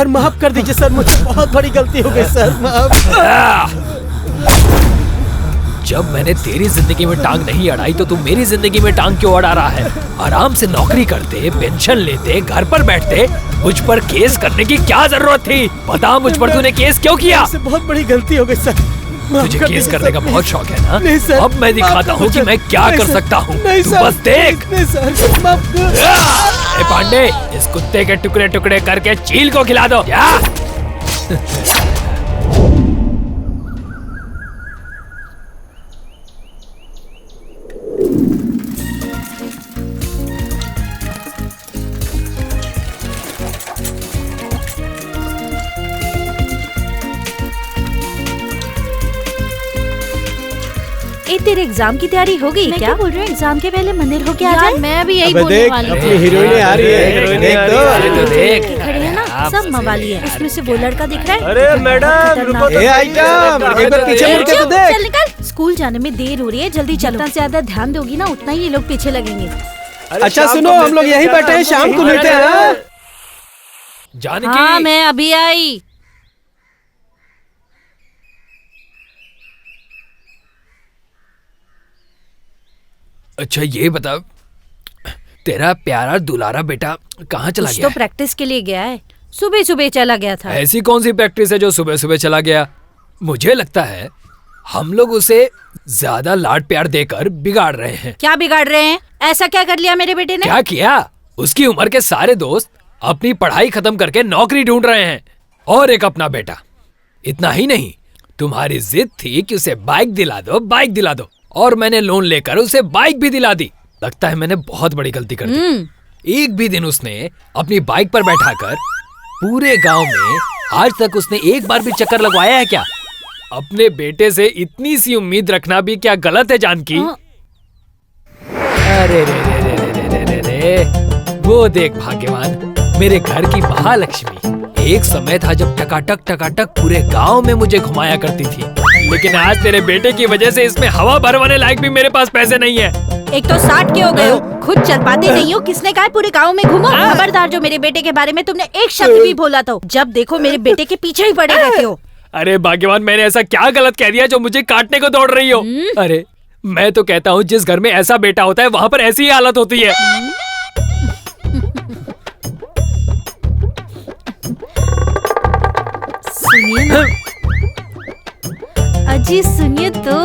Sir माफ कर दीजिए सर, मुझसे बहुत बड़ी गलती हो गई सर, माफ। जब मैंने तेरी जिंदगी में टांग नहीं अड़ाई तो तू मेरी जिंदगी में टांग क्यों अड़ा रहा है? आराम से नौकरी करते, पेंशन लेते, घर पर बैठते, मुझ पर केस करने की क्या जरूरत थी? बता, मुझ पर तूने केस क्यों किया? मुझसे बहुत बड़ी गलती हो गई सर। तुझे केस करने का बहुत शौक है ना? नहीं सर, अब मैं दिखाता हूँ कि मैं क्या कर सकता हूँ। बस देख। नहीं सर, माफ कर। ए पांडे, इस कुत्ते के टुकड़े टुकड़े करके चील को खिला दो। क्या? तेरे एग्जाम की तैयारी हो गई क्या? बोल रहे हो एग्जाम के पहले मंदिर होके आ जाए। मैं भी यही बोलने वाली हूँ। अपनी हीरोइन आ रही है, देख खड़े हैं ना, सब मवाली है। इसमें से वो लड़का दिख रहा है। अरे मैडम रुको तो। आइटम एक बार पीछे मुड़ के तो देख। चल निकल, स्कूल जाने में देर हो रही है, जल्दी चलो। जितना ज्यादा ध्यान दोगी ना उतना ही ये लोग पीछे लगेंगे। अच्छा सुनो, हम लोग यहीं बैठे हैं, शाम को मिलते हैं। जानकी, हाँ मैं अभी आई। अच्छा ये बता, तेरा प्यारा दुलारा बेटा कहाँ चला गया? तो प्रैक्टिस के लिए गया है, सुबह सुबह चला गया था। ऐसी कौन सी प्रैक्टिस है जो सुबह सुबह चला गया? मुझे लगता है हम लोग उसे ज्यादा लाड प्यार देकर बिगाड़ रहे हैं। क्या बिगाड़ रहे हैं? ऐसा क्या कर लिया मेरे बेटे ने? क्या किया? उसकी उम्र के सारे दोस्त अपनी पढ़ाई खत्म करके नौकरी ढूंढ रहे हैं, और एक अपना बेटा। इतना ही नहीं, तुम्हारी जिद थी कि उसे बाइक दिला दो, बाइक दिला दो, और मैंने लोन लेकर उसे बाइक भी दिला दी। लगता है मैंने बहुत बड़ी गलती कर दी। एक भी दिन उसने अपनी बाइक पर बैठाकर पूरे गांव में आज तक उसने एक बार भी चक्कर लगवाया है क्या? अपने बेटे से इतनी सी उम्मीद रखना भी क्या गलत है जानकी? अरे रे रे रे रे रे रे रे, वो देख भाग्यवान, मेरे घर की महालक्ष्मी। एक समय था जब टकाटक पूरे गांव में मुझे घुमाया करती थी, लेकिन आज तेरे बेटे की वजह से इसमें हवा भरवाने लायक भी मेरे पास पैसे नहीं है। एक तो 60 के हो गए हो, खुद चल पाते नहीं हो, किसने कहा पूरे गांव में घूमो? खबरदार, जो मेरे बेटे के बारे में तुमने एक शब्द भी बोला तो जब देखो मेरे बेटे के पीछे ही पड़े रहते हो। अरे भाग्यवान, मैंने ऐसा क्या गलत कह दिया जो मुझे काटने को दौड़ रही हो? अरे मैं तो कहता हूँ जिस घर में ऐसा बेटा होता है वहाँ पर ऐसी ही हालत होती है। सुनिए ना अजी, सुनिए तो।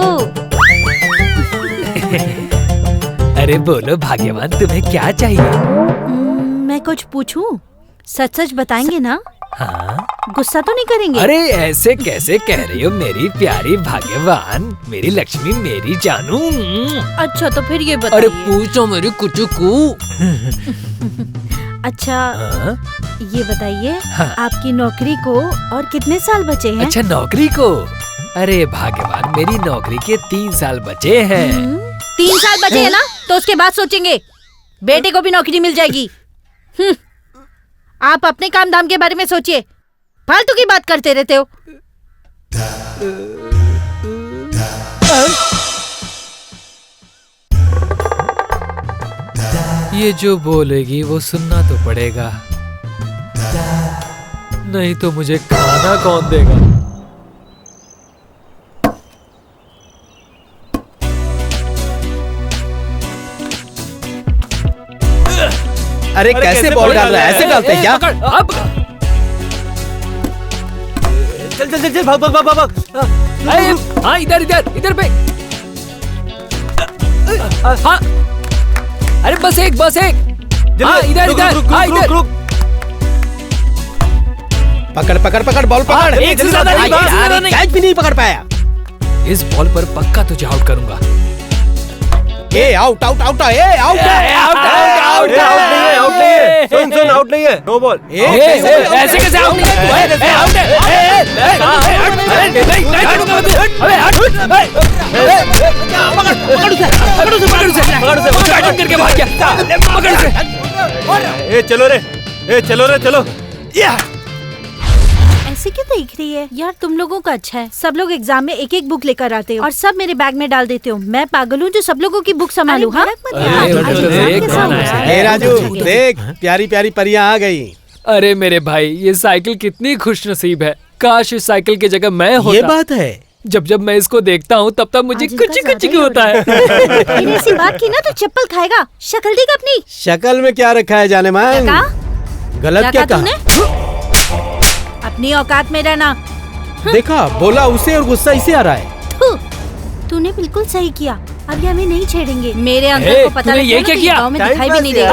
अरे बोलो भाग्यवान, तुम्हें क्या चाहिए? मैं कुछ पूछूं? सच सच बताएंगे ना? हाँ? गुस्सा तो नहीं करेंगे? अरे ऐसे कैसे कह रही हो मेरी प्यारी भाग्यवान, मेरी लक्ष्मी, मेरी जानू। अच्छा तो फिर ये बताइए। अरे पूछो मेरी कुचुकू। अच्छा हाँ? ये बताइए, हाँ? आपकी नौकरी को और कितने साल बचे हैं? अच्छा नौकरी को? अरे भाग्यवान, मेरी नौकरी के 3 साल बचे हैं। 3 साल बचे हैं ना, तो उसके बाद सोचेंगे। बेटे को भी नौकरी मिल जाएगी। आप अपने काम धाम के बारे में सोचिए, फालतू की बात करते रहते हो। ये जो बोलेगी वो सुनना तो पड़ेगा, नहीं तो मुझे खाना कौन देगा? अरे कैसे बॉल डाल रहा है? ऐसे डालते हैं क्या? चल चल चल, भाग भाग भाग भाग। हाँ इधर इधर इधर पे। हाँ अरे बस एक हाँ इधर इधर, हाँ इधर। पकड़ पकड़ पकड़, बॉल पकड़। एक से ज्यादा नहीं, कैच भी नहीं पकड़ पाया। इस बॉल पर पक्का तुझे आउट करूंगा। ए आउट आउट आउट, ए आउट आउट आउट नहीं है। सुन आउट नहीं है, नो बॉल। ऐसे कैसे आउट नहीं है? आउट है। चलो रे चलो। ऐसे क्यों देख रही है यार? तुम लोगों का अच्छा है, सब लोग एग्जाम में एक एक बुक लेकर आते हो और सब मेरे बैग में डाल देते हो। मैं पागल हूँ जो सब लोगों की बुक संभालूं? हाँ राजू देख, प्यारी प्यारी परियां आ गई। अरे मेरे भाई, ये साइकिल कितनी खुशनसीब है। काश इस साइकिल की जगह मैं होता। ये बात है। जब जब मैं इसको देखता हूँ तब तब मुझे आज इनका कुछ ज्यादा कुछ ही होता है। मैंने ऐसी बात की ना तो चप्पल खाएगा। शक्ल देख अपनी। शक्ल में क्या रखा है जाने मन? क्या गलत क्या कहा? तूने? अपनी औकात में रहना। देखा, बोला उसे और गुस्सा इसे आ रहा है। थू, तूने बिल्कुल सही किया। अब ये हमें नहीं छेड़ेंगे। मेरे अंकल ए, को पता तूने लग ये गया ना क्या तो किया? गाँव में टाइम दिखाई भी पास नहीं देगा।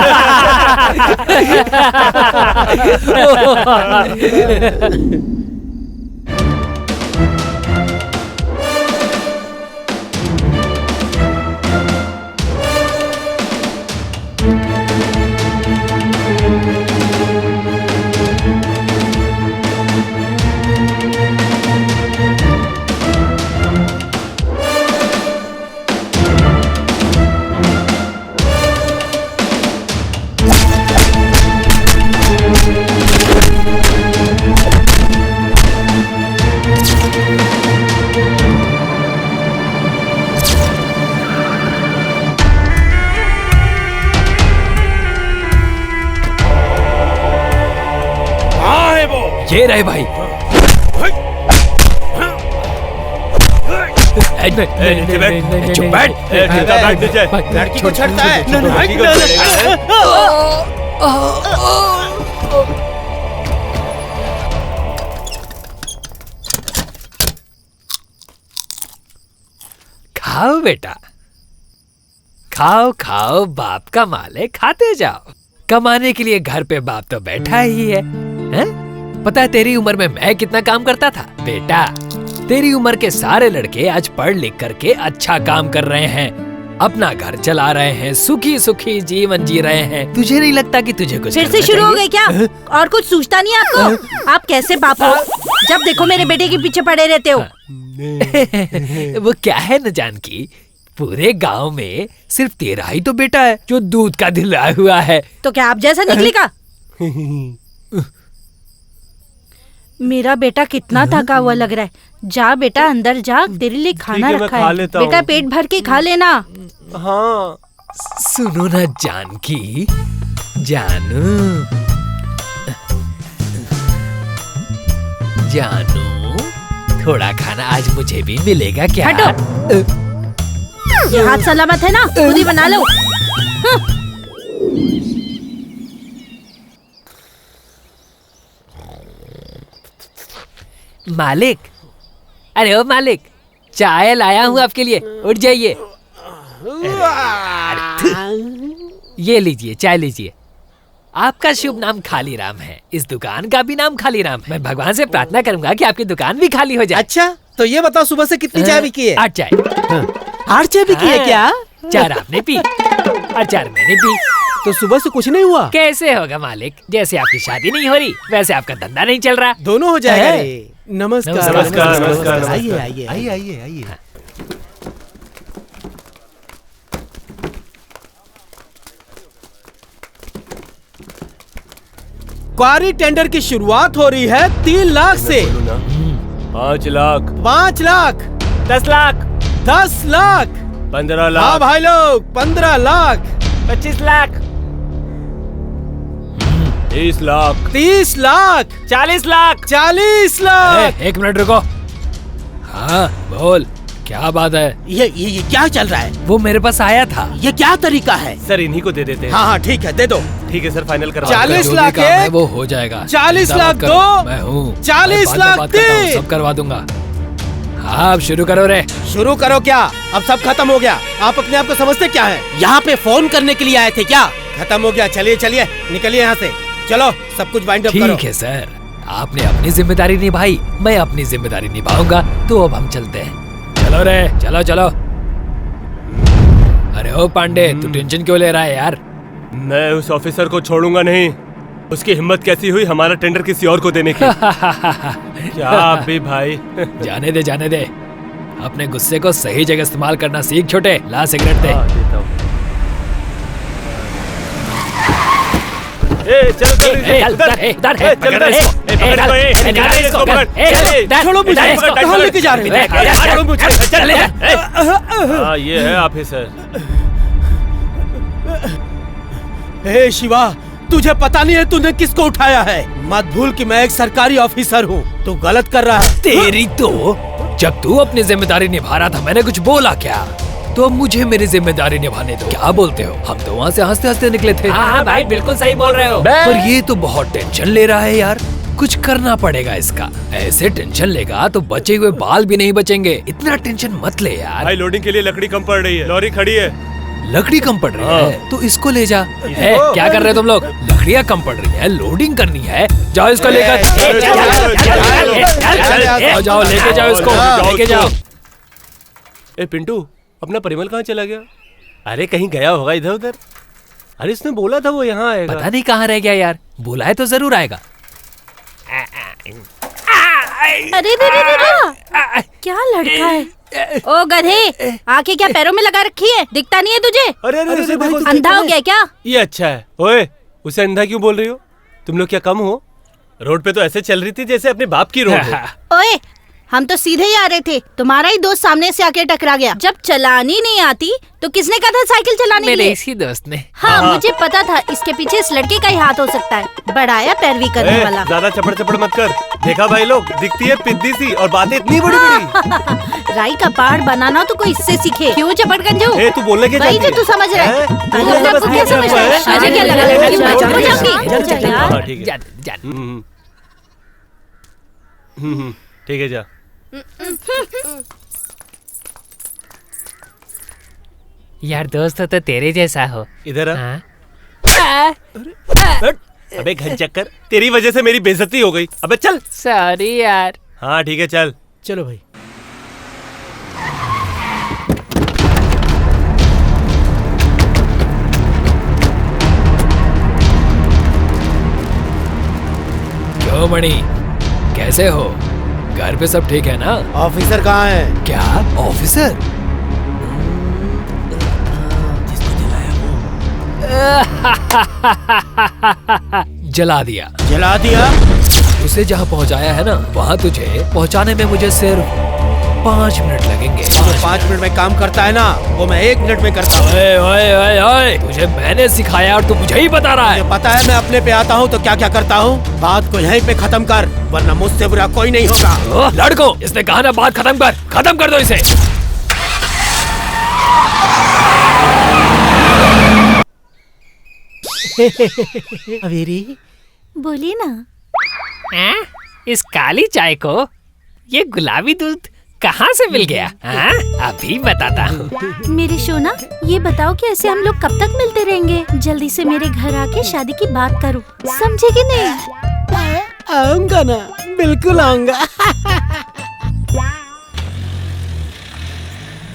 ये रहे भाई। चुप बैठ। लड़की को छड़ता है। खाओ बेटा, खाओ खाओ, बाप का माल है, खाते जाओ। कमाने के लिए घर पे बाप तो बैठा ही है, हैं? पता है तेरी उम्र में मैं कितना काम करता था? बेटा, तेरी उम्र के सारे लड़के आज पढ़ लिख करके अच्छा काम कर रहे हैं, अपना घर चला रहे हैं, सुखी सुखी जीवन जी रहे हैं। तुझे नहीं लगता कि तुझे कुछ फिर से शुरू हो गए क्या? और कुछ सूझता नहीं आपको? आप कैसे बाप हो? जब देखो मेरे बेटे के पीछे पड़े रहते हो। वो क्या है न जानकी, पूरे गांव में सिर्फ तेरा ही तो बेटा है जो दूध का दिलाया हुआ है। तो क्या आप जैसा निकलेगा? मेरा बेटा कितना थका हुआ लग रहा है। जा बेटा अंदर जा, तेरे लिए खाना रखा है। बेटा पेट भर के खा लेना। हाँ। सुनो ना जानकी, जानू, जानू, थोड़ा खाना आज मुझे भी मिलेगा क्या? हटो। ये हाथ सलामत है ना? खुद ही बना लो। मालिक, अरे ओ मालिक, चाय लाया हूँ आपके लिए, उठ जाइए। ये लीजिए, चाय लीजिए। आपका शुभ नाम खाली राम है, इस दुकान का भी नाम खाली राम है। मैं भगवान से प्रार्थना करूंगा कि आपकी दुकान भी खाली हो जाए। अच्छा, तो ये बताओ सुबह से कितनी चाय बिकी है? 8 चाय। 8 चाय बिकी है क्या? 4 आपने पी और 4 मैंने पी। तो सुबह से कुछ नहीं हुआ? कैसे होगा मालिक? जैसे आपकी शादी नहीं हो रही वैसे आपका धंधा नहीं चल रहा। दोनों हो जाएगा है। रे। नमस्कार। नमस्कार, नमस्कार। नमस्कार। आइए आइए आइए आइए आइए। क्वारी टेंडर की शुरुआत हो रही है 3 लाख से। 5 लाख, 5 लाख, 10 लाख, 10 लाख, 15 हाँ लाख, भाई लोग, 15 लाख, 25 लाख, 30 लाख, 30 लाख, 40 लाख। 40 लाख। एक मिनट रुको। हाँ बोल, क्या बात है? ये क्या चल रहा है? वो मेरे पास आया था। ये क्या तरीका है? सर इन्हीं को दे देते हैं। हाँ हाँ ठीक है, दे दो। ठीक है सर, फाइनल करवा 40 जो भी लाख काम है एक, वो हो जाएगा। 40 चिंता लाख मत करो, दो, मैं हूँ। 40 मैं बाद में लाख बात करता हूँ, तीन। सब करवा दूंगा। हाँ अब शुरू करो रे। शुरू करो क्या? अब सब खत्म हो गया। आप अपने आप को समझते क्या है? यहाँ पे फोन करने के लिए आए थे क्या? खत्म हो गया। चलिए चलिए, निकलिए यहाँ से। चलो सब कुछ वाइंड अप करो। ठीक है सर, आपने अपनी जिम्मेदारी निभाई, मैं अपनी जिम्मेदारी निभाऊंगा। तो अब हम चलते हैं। चलो रे, चलो चलो। अरे ओ पांडे, तू टेंशन क्यों ले रहा है यार? मैं उस ऑफिसर को छोड़ूंगा नहीं। उसकी हिम्मत कैसी हुई हमारा टेंडर किसी और को देने की? क्या आप भी भाई। जाने दे जाने दे, अपने गुस्से को सही जगह इस्तेमाल करना सीख छोटे। ला सिगरेट दे। देता हूँ। चल चल इधर है, इधर है। पकड़ इसको, पकड़ इसको, निकाल इसको, पकड़। छोड़ो मुझे, कहाँ लेके जा रहे हैं? छोड़ो मुझे, चल। हाँ ये है ऑफिसर। हे शिवा, तुझे पता नहीं है तूने किसको उठाया है? मत भूल कि मैं एक सरकारी ऑफिसर हूँ। तू गलत कर रहा है। तेरी तो जब तू अपनी जिम्मेदारी निभा रहा था मैंने कुछ बोला क्या? तो अब मुझे मेरी जिम्मेदारी निभाने दो। क्या बोलते हो? हम तो वहाँ से हंसते हंसते निकले थे। हाँ भाई बिल्कुल सही बोल रहे हो। पर ये तो बहुत टेंशन ले रहा है यार। कुछ करना पड़ेगा इसका। ऐसे टेंशन लेगा तो बचे हुए बाल भी नहीं बचेंगे। इतना टेंशन मत ले यार। भाई लोडिंग के लिए लकड़ी कम पड़ रही है, लॉरी खड़ी है। लकड़ी कम पड़ रही है तो इसको ले जा। क्या कर रहे हो तुम लोग? लकड़ियाँ कम पड़ रही है, लोडिंग करनी है। जाओ इसको लेकर। जाओ लेके जाओ इसको, लेके जाओ। ए पिंटू, अपना परिमल कहाँ चला गया? अरे कहीं गया होगा इधर उधर। अरे इसने बोला था वो यहाँ आएगा। पता नहीं कहाँ रह गया यार। बोला है तो जरूर आएगा। अरे रे रे रे, क्या लड़का है? ओ गधे, आंखें क्या पैरों में लगा रखी है? दिखता नहीं है तुझे? अरे अरे उसे देखो, अंधा हो गया क्या? ये अच्छा है। ओए, उसे अंधा क्यों बोल रही हो? तुम लोग क्या कम हो? रोड पे तो ऐसे चल रही थी जैसे अपने बाप की रोड हो। ओए, हम तो सीधे ही आ रहे थे, तुम्हारा ही दोस्त सामने से आके टकरा गया। जब चलानी नहीं आती तो किसने कहा था साइकिल चलाने के मेरे लिए? इसी दोस्त ने। हाँ, मुझे पता था इसके पीछे इस लड़के का ही हाथ हो सकता है। बढ़ाया पैरवी करने वाला। ज्यादा चपड़ चपड़ मत कर। देखा भाई लोग, दिखती है पिद्दी सी और बातें इतनी बड़ी बड़ी। राई का पहाड़ बनाना तो कोई इससे सीखे। क्यों चपड़गंजू? तू बोलने के वही जो तू समझ रहा है। तू अपने आप को क्या समझ रहा है? मुझे क्या लगा लड़की मैं चुप जाऊंगी? हाँ ठीक है। ठीक है जा। यार दोस्त हो तो तेरे जैसा हो। इधर आ। हाँ? अबे घन चक्कर, तेरी वजह से मेरी बेइज्जती हो गई। अबे चल। सॉरी यार। हाँ ठीक है चल। चलो भाई। क्यों मणि, कैसे हो? घर पे सब ठीक है ना? ऑफिसर कहाँ है? क्या ऑफिसर? जला दिया। जला दिया? उसे जहाँ पहुँचाया है ना वहाँ तुझे पहुँचाने में मुझे सिर्फ 5 मिनट लगेंगे। जो 5 मिनट में काम करता है ना वो मैं 1 मिनट में करता हूँ। ओए ओए ओए ओए, तुझे मैंने सिखाया और तू मुझे ही बता रहा है। मुझे पता है मैं अपने पे आता हूँ तो क्या क्या करता हूँ। बात को यहीं पे खत्म कर वरना मुझसे बुरा कोई नहीं होगा। ओह, लड़को, इसने कहा ना बात खत्म कर दो इसे। अवेरी बोलिए ना। हाँ? इस काली चाय को ये गुलाबी दूध कहाँ से मिल गया? हाँ? अभी बताता हूँ। मेरे सोना, ये बताओ कि ऐसे हम लोग कब तक मिलते रहेंगे? जल्दी से मेरे घर आके शादी की बात करो, समझे कि नहीं? आऊंगा ना, बिल्कुल आऊंगा।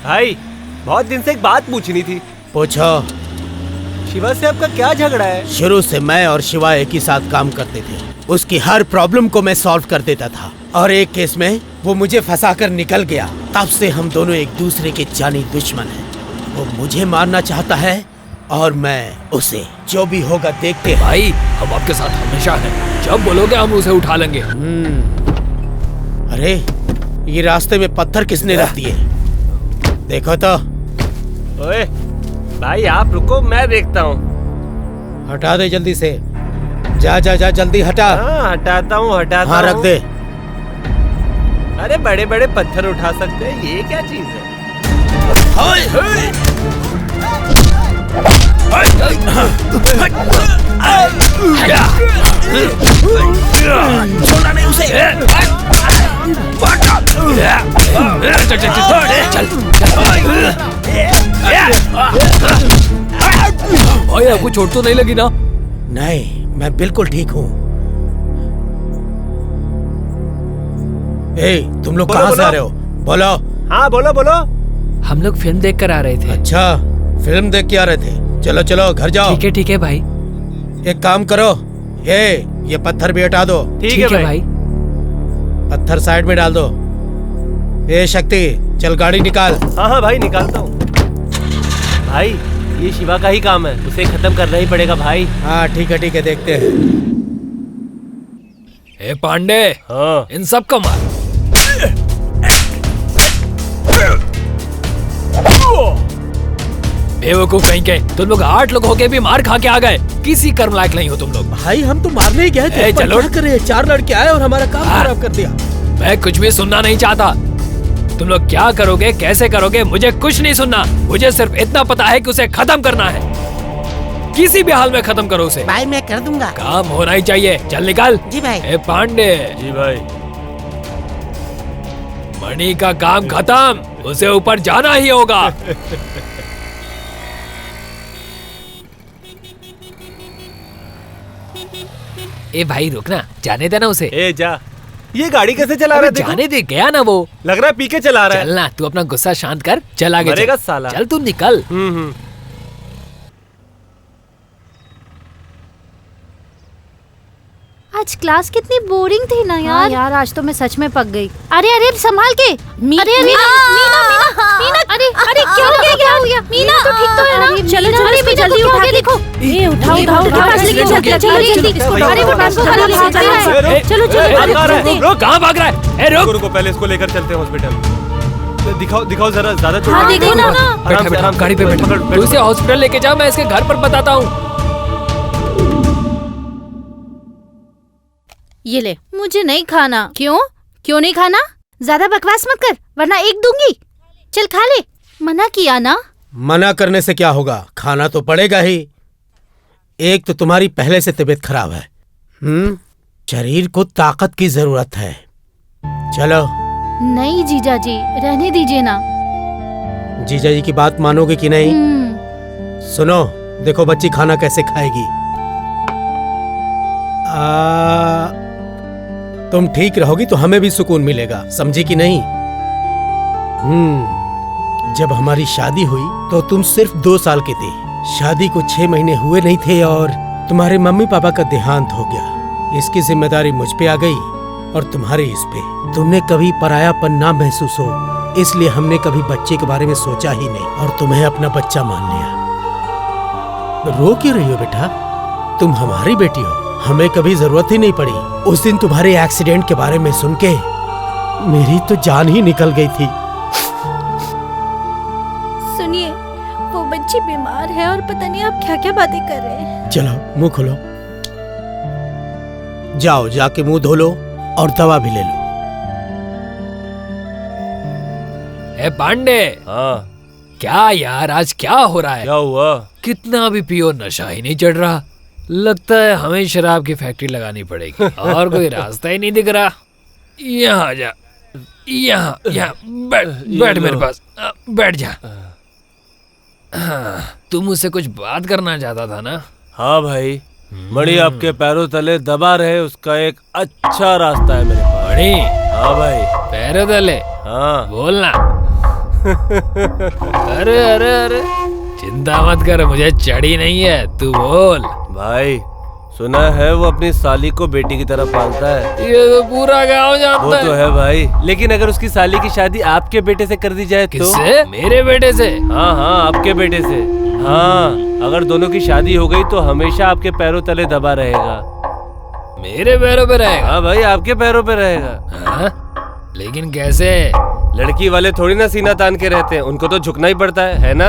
भाई बहुत दिन से एक बात पूछनी थी। पूछो। शिवा से आपका क्या झगड़ा है? शुरू से मैं और शिवा एक ही साथ काम करते थे। उसकी हर प्रॉब्लम को मैं सॉल्व कर देता था और एक केस में वो मुझे फंसाकर निकल गया। तब से हम दोनों एक दूसरे के जानी दुश्मन हैं। वो मुझे मारना चाहता है और मैं उसे। जो भी होगा देखते हैं। भाई हम आपके साथ हमेशा हैं। जब बोलोगे हम उसे उठा लेंगे। अरे ये रास्ते में पत्थर किसने रख दिए? देखो तो। ओए भाई आप रुको, मैं देखता हूँ। हटा दे जल्दी से। जा जा जा जल्दी हटा। हाँ हटाता हूँ हाँ रख दे। अरे बड़े बड़े पत्थर उठा सकते हैं, ये क्या चीज है? छोड़ना नहीं उसे। भाई आपको चोट तो नहीं लगी ना? नहीं, मैं बिल्कुल ठीक हूँ। ए, तुम लोग कहाँ से आ रहे हो? बोलो। हाँ बोलो बोलो। हम लोग फिल्म देख कर आ रहे थे। अच्छा, फिल्म देख के आ रहे थे। चलो चलो घर जाओ। ठीक है भाई। एक काम करो, ये पत्थर भी हटा दो। ठीक है भाई। पत्थर साइड में डाल दो। ए शक्ति, चल गाड़ी निकाल। हाँ हाँ भाई निकालता हूँ। भाई ये शिवा का ही काम है, उसे खत्म करना ही पड़ेगा भाई। हाँ ठीक है देखते हैं। ए पांडे, हाँ इन सब को मार। बेवकूफ कहीं के, तुम लोग 8 लोग होके भी मार खा के आ गए। किसी कर्म लायक नहीं हो तुम लोग। भाई हम तो मारने ही गए थे, ए, पर चलो। क्या करे, 4 लड़के आए और हमारा काम खराब कर दिया। मैं कुछ भी सुनना नहीं चाहता। तुम लोग क्या करोगे, कैसे करोगे, मुझे कुछ नहीं सुनना। मुझे सिर्फ इतना पता है कि उसे खत्म करना है। किसी भी हाल में खत्म करो उसे। भाई मैं कर दूंगा। काम होना ही चाहिए। चल निकल। जी भाई। ए पांडे, जी भाई। मणि का काम खत्म, उसे ऊपर जाना ही होगा। ए भाई रुकना, जाने देना उसे। ए जा, ये गाड़ी कैसे चला रहा है? देखो। जाने दे, गया ना वो। लग रहा है पी के चला रहा है। चल ना, तू अपना गुस्सा शांत कर, चल आगे मरेगा चल। साला। चल तू निकल। आज क्लास कितनी बोरिंग थी ना यार। यार आज तो मैं सच में पक गई। अरे अरे संभाल के। अरे मीना मीना मीना मीना, अरे अरे क्या हो गया, क्या हो गया? मीना तो ठीक तो है ना? चलो चलो इसको जल्दी उठा के देखो। ये उठाओ उठाओ उठाओ, लेके चलते हैं, चलो जल्दी। अरे वो डांस को खराब भाग रहा है। चलो चलो रुक, कहाँ भाग रहा है? ए रुक। रुको, पहले इसको लेकर चलते हैं हॉस्पिटल। दिखाओ दिखाओ जरा, ज्यादा चोट हाँ, नहीं देखो है। ना। बैठा बैठा, गाड़ी पे बैठा। तू इसे हॉस्पिटल लेके जा, मैं इसके घर पर बताता हूँ। ये ले। मुझे नहीं खाना। क्यों? क्यों नहीं खाना? ज्यादा बकवास मत कर वरना एक दूंगी। चल खा ले। मना किया ना। मना करने से क्या होगा, खाना तो पड़ेगा ही। एक तो तुम्हारी पहले से तबीयत खराब है। शरीर को ताकत की जरूरत है। चलो। नहीं जीजा जी, रहने दीजिए ना। जीजा जी की बात मानोगे कि नहीं? सुनो, देखो बच्ची खाना कैसे खाएगी। तुम ठीक रहोगी तो हमें भी सुकून मिलेगा, समझी कि नहीं? जब हमारी शादी हुई तो तुम सिर्फ 2 साल के थे। शादी को 6 महीने हुए नहीं थे और तुम्हारे मम्मी पापा का देहांत हो गया। इसकी जिम्मेदारी मुझ पे आ गई और तुम्हारे इस पे। तुमने कभी परायापन ना महसूस हो, इसलिए हमने कभी बच्चे के बारे में सोचा ही नहीं और तुम्हें अपना बच्चा मान लिया। रो क्यों रही हो बेटा? तुम हमारी बेटी हो, हमें कभी जरूरत ही नहीं पड़ी। उस दिन तुम्हारे एक्सीडेंट के बारे में सुन के मेरी तो जान ही निकल गई थी। सुनिए, वो बच्ची बीमार है और पता नहीं आप क्या क्या बातें कर रहे हैं। चलो मुंह खोलो, जाओ जाके मुंह धो लो और दवा भी ले लो। ए पांडे। हाँ क्या यार, आज क्या हो रहा है? क्या हुआ? कितना भी पियो, नशा ही नहीं चढ़ रहा। लगता है हमें शराब की फैक्ट्री लगानी पड़ेगी और कोई रास्ता ही नहीं दिख रहा। यहाँ जा, यहाँ यहाँ बैठ मेरे पास, बैठ जा। हाँ, तुम मुझसे कुछ बात करना चाहता था ना? हाँ भाई, मणि आपके पैरों तले दबा रहे, उसका एक अच्छा रास्ता है मेरे पास। मणि? हाँ भाई। पैरों तले? हाँ बोलना। अरे अरे अरे, चिंता मत कर, मुझे चढ़ी नहीं है, तू बोल। भाई, सुना है वो अपनी साली को बेटी की तरह पालता है। ये तो पूरा गांव जानता वो तो है भाई, लेकिन अगर उसकी साली की शादी आपके बेटे से कर दी जाए तो? किससे? मेरे बेटे से? हाँ हाँ, आपके बेटे से। हाँ, अगर दोनों की शादी हो गई तो हमेशा आपके पैरों तले दबा रहेगा। मेरे पैरों पे रहेगा? हाँ भाई, आपके पैरों पे रहेगा। हाँ? लेकिन कैसे? लड़की वाले थोड़ी ना सीना तान के रहते हैं, उनको तो झुकना ही पड़ता है ना?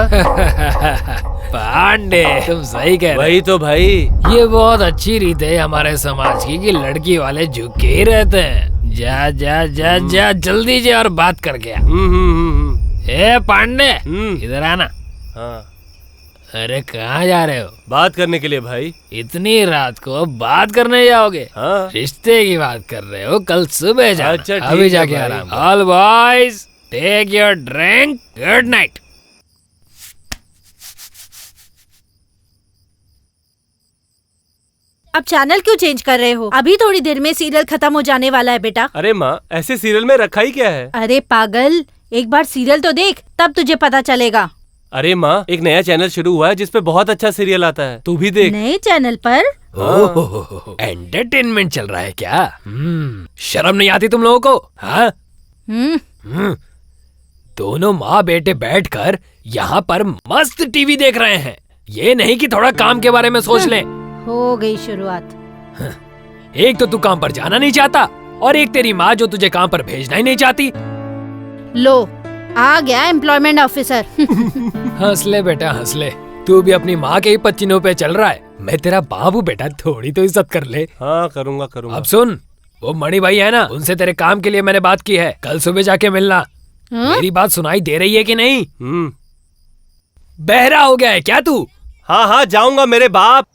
पांडे, तुम सही कह रहे। वही तो भाई, ये बहुत अच्छी रीत है हमारे समाज की कि लड़की वाले झुके ही रहते हैं। जा जा जा जा, जल्दी जा और बात कर गया। ए पांडे, इधर आना। हाँ। अरे कहाँ जा रहे हो? बात करने के लिए भाई। इतनी रात को बात करने जाओगे? हाँ। रिश्ते की बात कर रहे हो, कल सुबह जाना। अच्छा, ठीक अभी है जाके भाई। आराम। All boys take your drink, good night. अब चैनल क्यों चेंज कर रहे हो? अभी थोड़ी देर में सीरियल खत्म हो जाने वाला है बेटा। अरे माँ, ऐसे सीरियल में रखा ही क्या है? अरे पागल, एक बार सीरियल तो देख, तब तुझे पता चलेगा। अरे माँ, एक नया चैनल शुरू हुआ है जिसपे बहुत अच्छा सीरियल आता है, तू भी देख। नए चैनल पर? एंटरटेनमेंट चल रहा है क्या? शर्म नहीं आती तुम लोगों को? हाँ? दोनों माँ बेटे बैठकर यहाँ पर मस्त टीवी देख रहे हैं। ये नहीं कि थोड़ा काम के बारे में सोच लें। हो गई शुरुआत। एक तो तू काम पर जाना नहीं चाहता और एक तेरी माँ जो तुझे काम पर भेजना ही नहीं चाहती। लो, आ गया एम्प्लॉयमेंट ऑफिसर। हंस ले बेटा हंस ले, तू भी अपनी माँ के ही पच्चीनों पे चल रहा है। मैं तेरा बाबू बेटा, थोड़ी तो इज्जत कर ले। हाँ करूँगा करूँगा। अब सुन, वो मणि भाई है ना, उनसे तेरे काम के लिए मैंने बात की है, कल सुबह जाके मिलना। मेरी बात सुनाई दे रही है कि नहीं? बहरा हो गया है क्या तू? हाँ हाँ जाऊंगा मेरे बाप।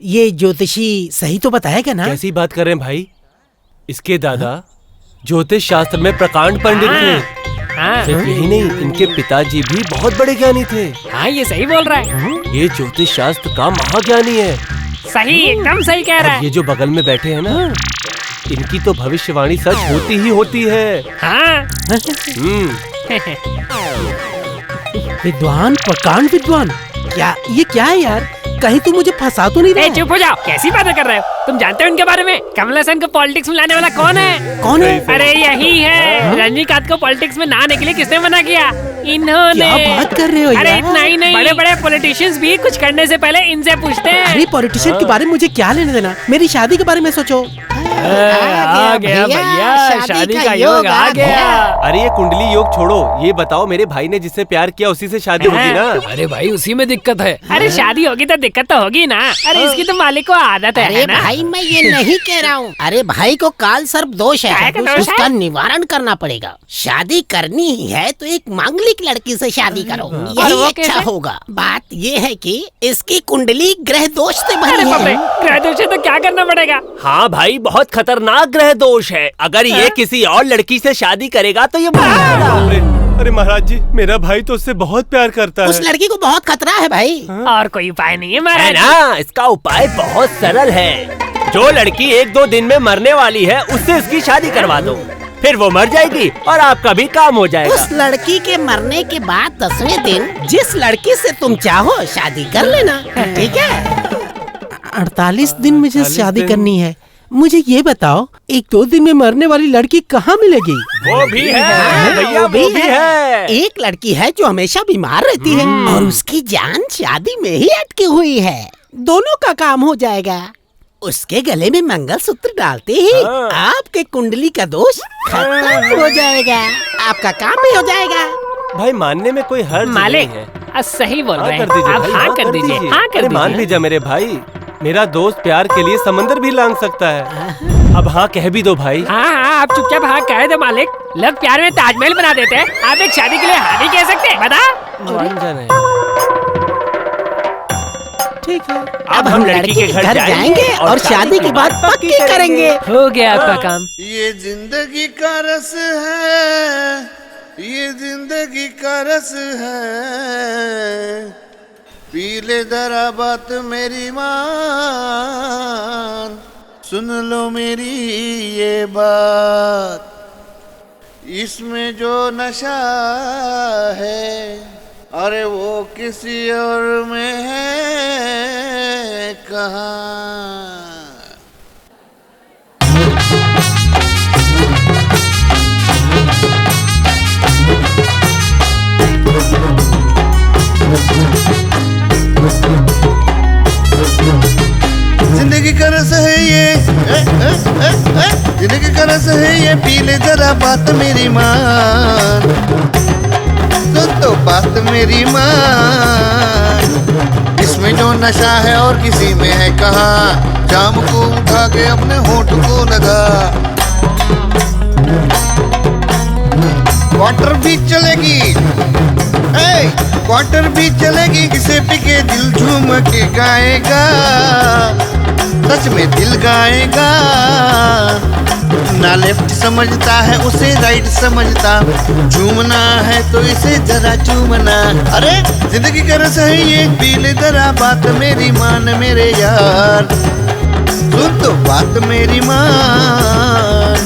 ये ज्योतिषी सही तो बताएगा ना? कैसी बात कर रहे हैं भाई? इसके दादा ज्योतिष शास्त्र में प्रकांड पंडित थे। हाँ सिर्फ यही नहीं, इनके पिताजी भी बहुत बड़े ज्ञानी थे। हाँ, ये सही बोल रहा है। ये ज्योतिष शास्त्र का महाज्ञानी है। सही, एकदम सही कह रहा और ये है। जो बगल में बैठे हैं ना, इनकी तो भविष्यवाणी सच होती ही होती है। हाँ। विद्वान, प्रकांड विद्वान, क्या ये क्या है यार? कहीं तू मुझे फंसा तो नहीं रहा है? चुप हो जाओ, कैसी बातें कर रहे हो? तुम जानते हो इनके बारे में? कमल हसन को पॉलिटिक्स में लाने वाला कौन है? कौन है? अरे यही है। रजनीकांत को पॉलिटिक्स में ना आने के लिए किसने मना किया? इन्होंने। क्या बात कर रहे हो अरे यार? इतना ही नहीं, बड़े बड़े पॉलिटिशियंस भी कुछ करने से पहले इनसे पूछते हैं। अरे पॉलिटिशियन के बारे में मुझे क्या लेने देना? मेरी शादी के बारे में सोचो। आ गया भैया, शादी का योग आ गया। अरे ये कुंडली योग छोड़ो, ये बताओ मेरे भाई ने जिससे प्यार किया उसी से शादी होगी ना? अरे भाई उसी में दिक्कत है। अरे शादी होगी तो दिक्कत तो होगी ना। अरे इसकी तो मालिक को आदत है अरे ना? भाई मैं ये नहीं कह रहा हूँ। अरे भाई को काल सर्प दोष काय है, का दोष उसका है? निवारण करना पड़ेगा। शादी करनी ही है तो एक मांगलिक लड़की से शादी करो, और यही वो अच्छा कैसे? होगा। बात ये है कि इसकी कुंडली ग्रह दोष से अरे भरी बाप रे, है। ग्रह दोष है तो क्या करना पड़ेगा? हाँ भाई, बहुत खतरनाक ग्रह दोष है। अगर ये किसी और लड़की से शादी करेगा तो ये अरे महाराज जी, मेरा भाई तो उससे बहुत प्यार करता उस लड़की को बहुत खतरा है भाई। और कोई उपाय नहीं है है महाराज? ना? इसका उपाय बहुत सरल है। जो लड़की 1-2 दिन में मरने वाली है, उससे इसकी शादी करवा दो। फिर वो मर जाएगी और आपका भी काम हो जाएगा। उस लड़की के मरने के बाद 10वें दिन जिस लड़की से तुम चाहो शादी कर लेना, ठीक है? 48 दिन मुझे 48 शादी दिन। करनी है। मुझे ये बताओ, 1-2 दिन में मरने वाली लड़की कहाँ मिलेगी? वो भी है भैया, वो वो भी है। एक लड़की है जो हमेशा बीमार रहती है और उसकी जान शादी में ही अटकी हुई है। दोनों का काम हो जाएगा। उसके गले में मंगलसूत्र डालते ही हाँ। आपके कुंडली का दोष खत्म हो जाएगा, आपका काम भी हो जाएगा। भाई मानने में कोई हर्ज मालिक नहीं है। सही बोल हाँ रहे कर हैं दीजिए आप। भाई, हाँ कर दीजिए, हाँ कर अरे मान भी दीजिए। जा मेरे भाई, मेरा दोस्त प्यार के लिए समंदर भी लांग सकता है। अब हाँ कह भी दो भाई। हाँ हाँ, आप चुपचाप हाँ कह दो मालिक। लोग प्यार में ताजमहल बना देते हैं, आप एक शादी के लिए हाँ नहीं कह सकते? बता। मान जाना है। ठीक है। अब हम लड़की के घर जाएंगे और शादी की बात पक्की करेंगे। हो गया आपका काम। ये जिंदगी का रस है, ये जिंदगी का रस है। पीले जरा बात मेरी मान, सुन लो मेरी ये बात। इसमें जो नशा है, अरे वो किसी और में है कहाँ। जिंदगी का रस है ये, जिंदगी का रस है ये। पीले जरा बात मेरी मान, तो बात मेरी मान। इसमें जो नशा है और किसी में है कहाँ। जाम को उठा के अपने होठ को लगा। क्वार्टर भी चलेगी, क्वार्टर भी चलेगी। किसे पिके दिल झूम के गाएगा, सच में दिल गाएगा। ना लेफ्ट समझता है उसे राइट समझता। झूमना है तो इसे जरा चूमना। अरे जिंदगी का रस है ये, पीले जरा बात मेरी मान मेरे यार। सुन तो बात मेरी मान।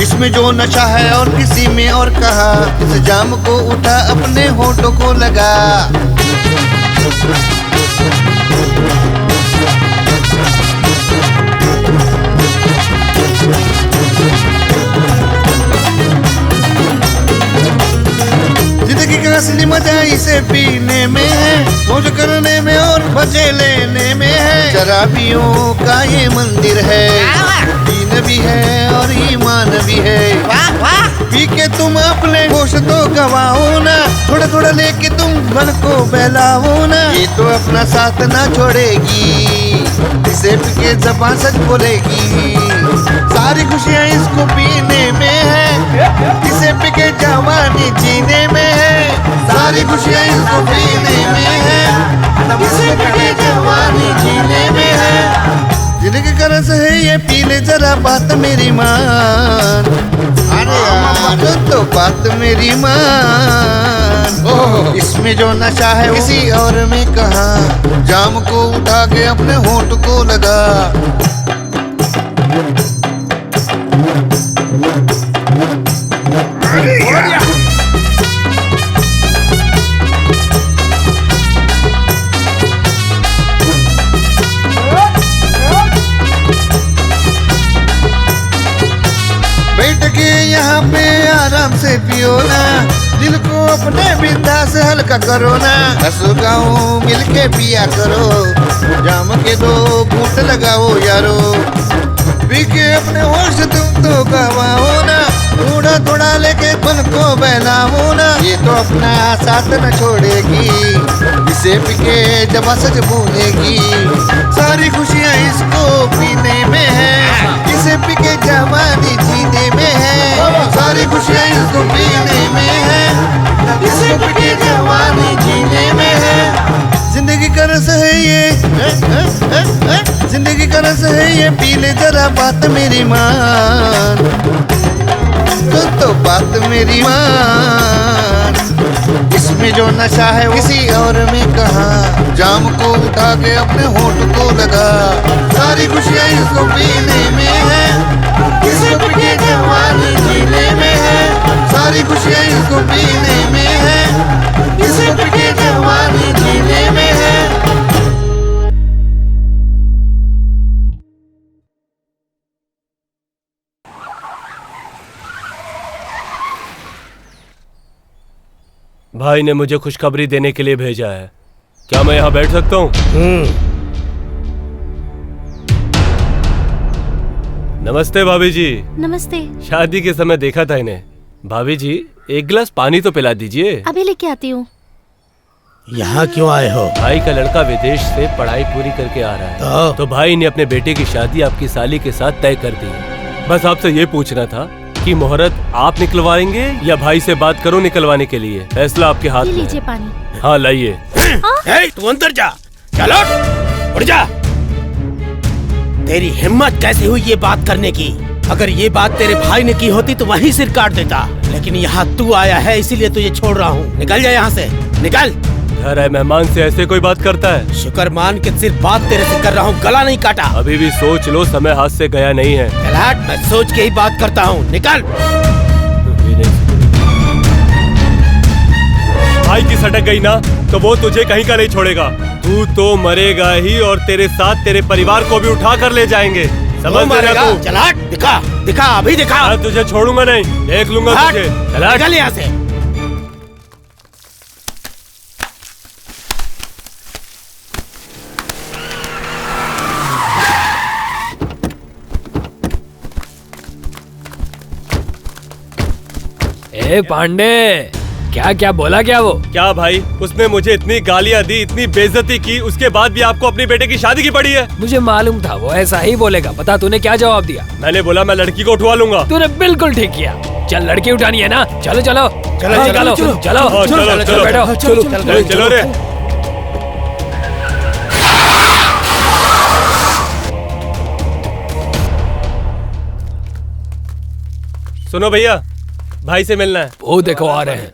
इसमें जो नशा है और किसी में और कहा। इस जाम को उठा अपने होठों को लगा। असली मजा इसे पीने में है, मौज करने में और मजे लेने में है। शराबियों का ये मंदिर है, दीन भी है और ईमान भी है। पी के तुम अपने होश तो गवाओ ना, थोड़ा थोड़ा लेके तुम मन को बहलाओ ना। ये तो अपना साथ ना छोड़ेगी, इसे पी के ज़बान सच बोलेगी। सारी खुशियाँ इसको पीने में है, इसे पी के जवानी जीने में है। सारी खुशियाँ इसको पीने में है, इसे पी के जवानी जीने में है। जिंदगी का रस है ये, पी ले जरा बात मेरी मान। अरे यार तो बात मेरी मान। इसमें जो नशा है किसी और में कहा, जाम को उठा के अपने होंठ को लगा। बैठ के यहाँ पे आराम से पियो ना, दिल को अपने बिंदा से हल्का करो ना। हंसो गाओ मिल के पिया करो, जाम के 2 घूंट लगाओ यारो। पी के अपने होश तुम तो गवाओ ना, थोड़ा थोड़ा लेके मन को बहलाओ ना। ये तो अपना साथ न छोड़ेगी, इसे पी के जब सच बोलेगी। सारी खुशियाँ इसको पीने में है, इसे पी के जवानी जीने में है। सारी खुशियाँ इसको पीने में है, इसे पी के जवानी जीने में है। जिंदगी का रस है ये, जिंदगी का रस है ये, पी ले जरा बात मेरी मान। तो बात मेरी मान। इसमें जो नशा है किसी और में कहा, जाम को उठा के अपने होंठ को लगा। सारी खुशियाँ इसको पीने में है, इसको पी के जवानी जीने में है। सारी खुशियाँ इसको पीने में है, इसको पी के जवानी जीने में है। भाई ने मुझे खुशखबरी देने के लिए भेजा है, क्या मैं यहाँ बैठ सकता हूँ? नमस्ते भाभी जी। नमस्ते। शादी के समय देखा था इन्हें। भाभी जी 1 गिलास पानी तो पिला दीजिए। अभी लेके आती हूँ। यहाँ क्यों आए हो? भाई का लड़का विदेश से पढ़ाई पूरी करके आ रहा है, तो भाई ने अपने बेटे की शादी आपकी साली के साथ तय कर दी है। बस आपसे ये पूछना था कि मुहूर्त आप निकलवाएंगे या भाई से बात करो निकलवाने के लिए? फैसला आपके हाथ में है। लीजिए पानी। हाँ लाइए। तू अंदर जा, चलो उठ जा। तेरी हिम्मत कैसे हुई ये बात करने की? अगर ये बात तेरे भाई ने की होती तो वहीं सिर काट देता, लेकिन यहाँ तू आया है इसीलिए तुझे छोड़ रहा हूँ। निकल जा यहाँ से, निकल। घर है मेहमान से ऐसे कोई बात करता है? शुक्र मान के सिर्फ बात तेरे से कर रहा हूँ, गला नहीं काटा। अभी भी सोच लो, समय हाथ से गया नहीं है। चल हट, मैं सोच के ही बात करता हूँ, निकल। भाई की सटक गई ना तो वो तुझे कहीं का नहीं छोड़ेगा। तू तो मरेगा ही और तेरे साथ तेरे परिवार को भी उठा कर ले जाएंगे। समझ में रहा तू? चल हट, दिखा दिखा, अभी दिखा। मैं तुझे छोड़ूंगा नहीं, देख लूंगा तुझे। निकल यहाँ से। ए पांडे, क्या क्या बोला क्या वो? क्या भाई, उसने मुझे इतनी गालियां दी, इतनी बेइज्जती की, उसके बाद भी आपको अपनी बेटे की शादी की पड़ी है? मुझे मालूम था वो ऐसा ही बोलेगा। पता तूने क्या जवाब दिया? मैंने बोला मैं लड़की को उठवा लूंगा। तूने बिल्कुल ठीक किया। चल लड़की उठानी है ना, चलो चलो चलो चलो चलो चलो बैठो। चलो रे। सुनो भैया, भाई से मिलना है। वो देखो आ रहे हैं।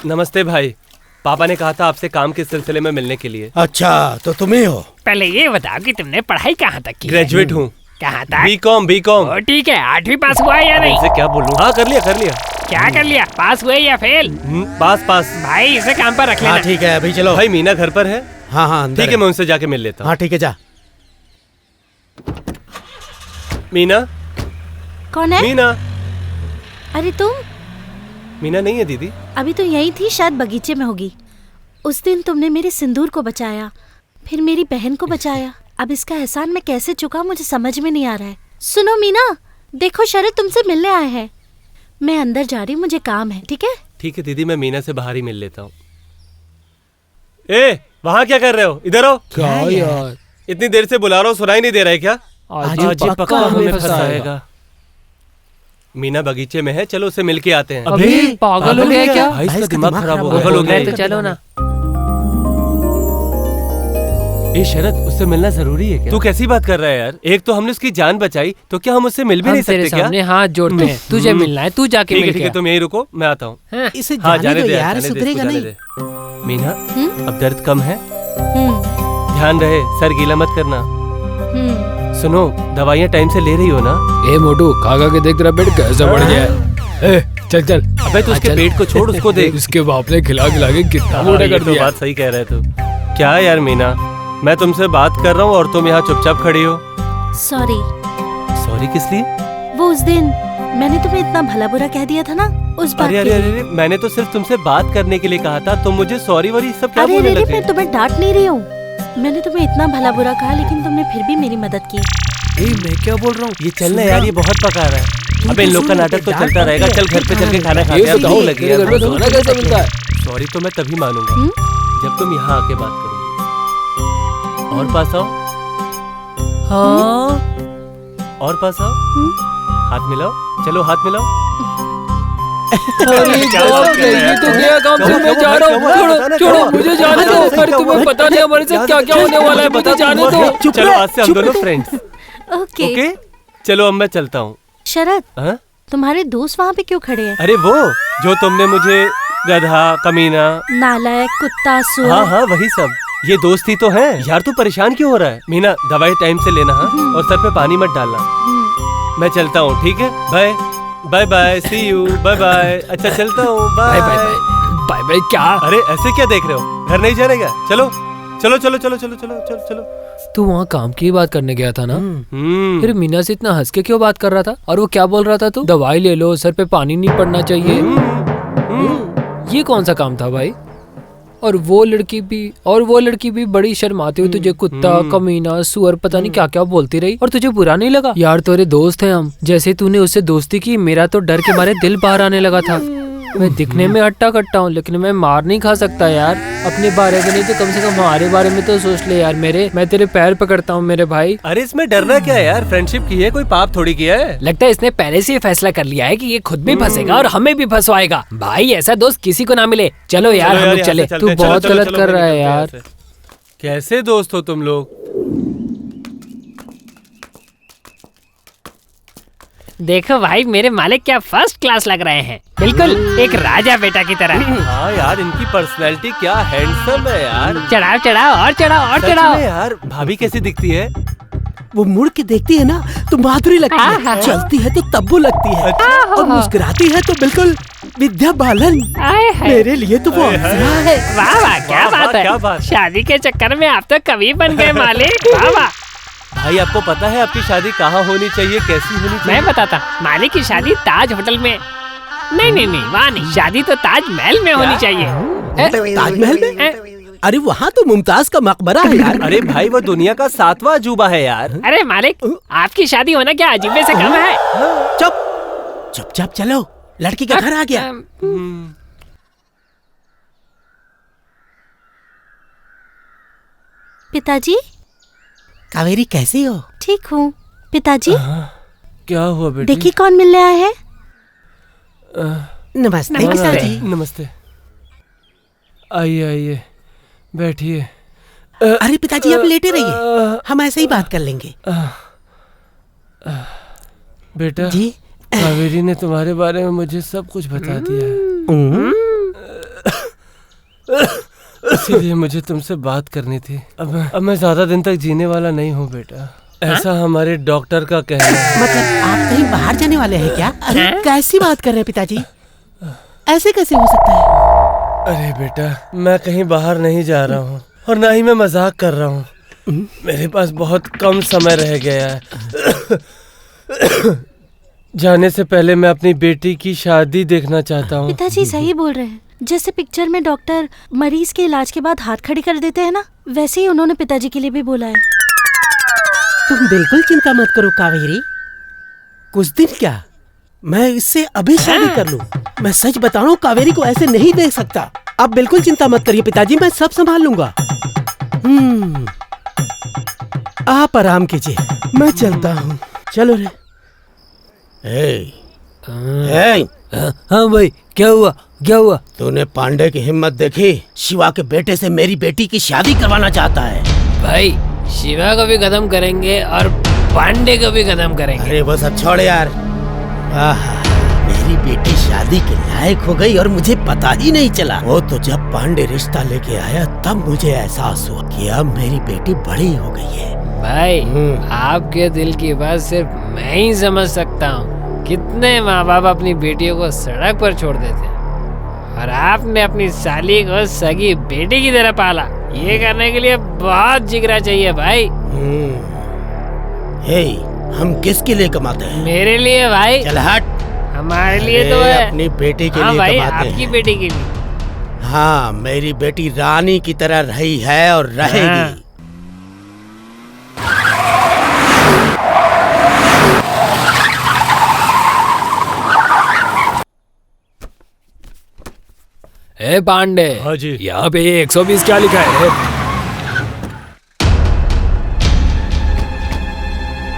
नमस्ते भाई, पापा ने कहा था आपसे काम के सिलसिले में मिलने के लिए। अच्छा, तो तुम्ही हो? पहले ये बताओ कि तुमने पढ़ाई कहाँ तक की? ग्रेजुएट हूँ। कहाँ तक? बीकॉम। ठीक है, 8वीं पास हुआ है या नहीं? इसे क्या बोलूं? हाँ कर लिया। क्या कर लिया? पास हुए या फेल? पास। भाई इसे काम पर रख लेना। हाँ ठीक है, अभी चलो। भाई मीना घर पर है? हाँ ठीक है, मैं उनसे जाके मिल लेता हूँ। हाँ ठीक है, जा। मीना, कौन है? मीना। अरे तुम? मीना नहीं है दीदी। अभी तो यही थी, शायद बगीचे में होगी। उस दिन तुमने मेरे सिंदूर को बचाया, फिर मेरी बहन को बचाया। अब इसका एहसान मैं कैसे चुकाऊं, मुझे समझ में नहीं आ रहा है। सुनो मीना, देखो शरद तुमसे मिलने आए हैं। मैं अंदर जा रही हूँ, मुझे काम है। ठीक है? ठीक है दीदी, मैं मीना से बाहर ही मिल लेता हूँ। ए, वहाँ क्या कर रहे हो? इधर आओ। क्या यार, इतनी देर से बुला रहा हूँ, सुनाई नहीं दे रहा है क्या? आज ये पक्का हमें फंसाएगा। मीना बगीचे में है, चलो उसे मिल के आते हैं। अबे पागल हो गया क्या? भाई इसका दिमाग खराब हो गया। तो चलो ना। ए शरद, उससे मिलना जरूरी है क्या? तू कैसी बात कर रहा है यार? एक तो हमने उसकी जान बचाई, तो क्या हम उससे मिल भी नहीं सकते क्या? सामने हाथ जोड़ते हैं, तुझे मिलना है, तू जाके मिल ठीक है, तुम यहीं रुको, मैं आता हूँ। इसे हाँ जाने दो यार, सुधरेगा नहीं। मीना, अब दर्द कम है? ध्यान रहे, सर गीला मत करना। सुनो, दवाइयाँ टाइम से ले रही हो ना? ए मोटू, खा के देख तेरा पेट कैसा बढ़ गया है। ए, चल चल। अबे तो उसके पेट को छोड़, उसको देख। इसके बाप ने खिला के कितना मोटा कर दिया। बात सही कह रहे तू। क्या यार मीना, मैं तुमसे बात कर रहा हूँ और तुम यहाँ चुपचाप खड़ी हो। सॉरी। सॉरी किस लिए? वो उस दिन मैंने तुम्हें इतना भला बुरा कह दिया था ना, उस बात अरे के लिए। अरे, मैंने तो सिर्फ तुमसे बात करने के लिए कहा था, तुम मुझे सॉरी वरी सब क्या बोलने लगे? मैं तुम्हें डांट नहीं रही हूँ। मैंने तुम्हें इतना भला बुरा कहा, लेकिन तुमने फिर भी मेरी मदद की। मैं क्या बोल रहा हूँ? ये चलना यार, ये बहुत पका रहा है। अबे इन लोग का नाटक तो चलता रहेगा। चल घर पे चल के खाना खाते हैं। बताओ लगे घर में खाना कैसे मिलता है? सॉरी तो मैं तभी मानूंगा जब तुम यहाँ आके बात करोगे। और पास आओ। हाँ। और पास आओ। हाथ मिलाओ, चलो हाथ मिलाओ। अरे बाप रे, ये तो गया काम से। मैं जा रहा हूँ, छोड़ो छोड़ो, मुझे जाने दो। पर तुम्हें पता नहीं हमारे साथ क्या क्या होने वाला है, मुझे जाने दो। चलो आज से हम दोनों फ्रेंड्स। ओके। चलो अब मैं चलता हूँ। शरद, तुम्हारे दोस्त वहाँ पे क्यों खड़े हैं? अरे वो जो तुमने मुझे गधा, कमीना, नालायक, कुत्ता, सुअर। हाँ वही सब, ये दोस्ती तो है यार। तू परेशान क्यों हो रहा है? मीना, दवाई टाइम से लेना। हाँ, और सर पे पानी मत डालना। मैं चलता हूँ, ठीक है? Bye bye bye, see you, bye bye. अच्छा चलता हूँ, बाय बाय बाय बाय। क्या? अरे ऐसे क्या देख रहे हो? घर नहीं जाने का? चलो चलो चलो चलो चलो चलो चलो चलो। तू वहाँ काम की बात करने गया था ना? फिर मीना से इतना हंस के क्यों बात कर रहा था? और वो क्या बोल रहा था? तू दवाई ले लो, सर पे पानी नहीं पड़ना चाहिए। ये कौन सा काम था भाई? और वो लड़की भी बड़ी शर्माती हुई तुझे कुत्ता, कमीना, सुअर, पता नहीं क्या क्या बोलती रही। और तुझे बुरा नहीं लगा? यार तेरे दोस्त हैं हम। जैसे तूने उससे दोस्ती की, मेरा तो डर के मारे दिल बाहर आने लगा था। मैं दिखने में हट्टा कट्टा हूँ, लेकिन मैं मार नहीं खा सकता यार। अपने बारे में नहीं तो कम से कम हमारे बारे में तो सोच ले यार। मैं तेरे पैर पकड़ता हूँ मेरे भाई। अरे इसमें डरना क्या है यार? फ्रेंडशिप की है, कोई पाप थोड़ी किया है। लगता है इसने पहले से ही फैसला कर लिया है कि ये खुद भी फंसेगा और हमें भी फंसवाएगा। भाई ऐसा दोस्त किसी को ना मिले। चलो यार हम लोग चले। तू बहुत गलत कर रहा है यार। कैसे दोस्त हो तुम लोग? देखो भाई, मेरे मालिक क्या फर्स्ट क्लास लग रहे हैं, बिल्कुल एक राजा बेटा की तरह। हाँ यार, इनकी पर्सनैलिटी क्या हैंडसम है यार। चढ़ाओ चढ़ाओ और चढ़ाओ और चढ़ाओ। यार भाभी कैसी दिखती है? वो मुड़ के देखती है ना तो माधुरी लगती है, चलती है तो तब्बू लगती है, और मुस्कुराती है तो बिल्कुल विद्या बालन। मेरे लिए तो वो अप्सरा है। वाह वाह, क्या बात है। क्या बात। शादी के चक्कर में आप तो कवि बन गए मालिक। वाह वाह। भाई आपको पता है आपकी शादी कहाँ होनी चाहिए, कैसी होनी चाहिए? मैं बताता। मालिक की शादी ताज होटल में। नहीं, वहाँ नहीं, शादी तो ताजमहल में होनी चाहिए। ताजमहल में? अरे वहाँ तो मुमताज का मकबरा है यार। अरे भाई वो दुनिया का 7वां अजूबा है यार। अरे मालिक, आपकी शादी होना क्या अजूबे से कम है? चुपचाप चलो, लड़की का घर आ गया। पिताजी। कावेरी कैसी हो? ठीक हूँ पिताजी। क्या हुआ बेटी? देखिए कौन मिलने आया है। नमस्ते पिताजी। नमस्ते। आइए आइए, बैठिए। अरे पिताजी आप लेटे रहिए, हम ऐसे ही बात कर लेंगे। बेटा जी, कावेरी ने तुम्हारे बारे में मुझे सब कुछ बता दिया है, इसीलिए मुझे तुमसे बात करनी थी। अब मैं ज्यादा दिन तक जीने वाला नहीं हूँ बेटा, ऐसा हमारे डॉक्टर का कहना है। मतलब आप कहीं बाहर जाने वाले हैं क्या? अरे कैसी बात कर रहे हैं पिताजी, ऐसे कैसे हो सकता है? अरे बेटा, मैं कहीं बाहर नहीं जा रहा हूँ और ना ही मैं मजाक कर रहा हूँ। मेरे पास बहुत कम समय रह गया है। जाने से पहले मैं अपनी बेटी की शादी देखना चाहता हूँ। पिताजी सही बोल रहे हैं। जैसे पिक्चर में डॉक्टर मरीज के इलाज के बाद हाथ खड़ी कर देते हैं ना, वैसे ही उन्होंने पिताजी के लिए भी बोला है। तुम बिल्कुल चिंता मत करो कावेरी। कुछ दिन क्या, मैं इससे अभी शादी कर लूं। मैं सच बता रहा हूँ, कावेरी को ऐसे नहीं देख सकता। आप बिल्कुल चिंता मत करिए पिताजी, मैं सब संभाल लूंगा। आप आराम कीजिए, मैं चलता हूँ। चलो रे। हाँ भाई, क्या हुआ क्या हुआ? तूने पांडे की हिम्मत देखी? शिवा के बेटे से मेरी बेटी की शादी करवाना चाहता है। भाई शिवा को भी खत्म करेंगे और पांडे को भी खत्म करेंगे। अरे वो सब छोड़ यार। मेरी बेटी शादी के लायक हो गई और मुझे पता ही नहीं चला। वो तो जब पांडे रिश्ता लेके आया तब मुझे एहसास हुआ कि अब मेरी बेटी बड़ी हो गई है। भाई आपके दिल की बात सिर्फ मैं ही समझ सकता हूँ। कितने माँ बाप अपनी बेटियों को सड़क पर छोड़ देते हैं, और आपने अपनी साली को सगी बेटी की तरह पाला। ये करने के लिए बहुत जिगरा चाहिए भाई। हे, हम किसके लिए कमाते हैं? मेरे लिए भाई। चल हट। हमारे लिए तो है। अपनी बेटी के हाँ लिए भाई, कमाते हैं। आपकी बेटी के लिए। हाँ, मेरी बेटी रानी की तरह रही है और रहेगी। ए पांडे। हाँ जी। यहाँ पे ये 120 क्या लिखा है?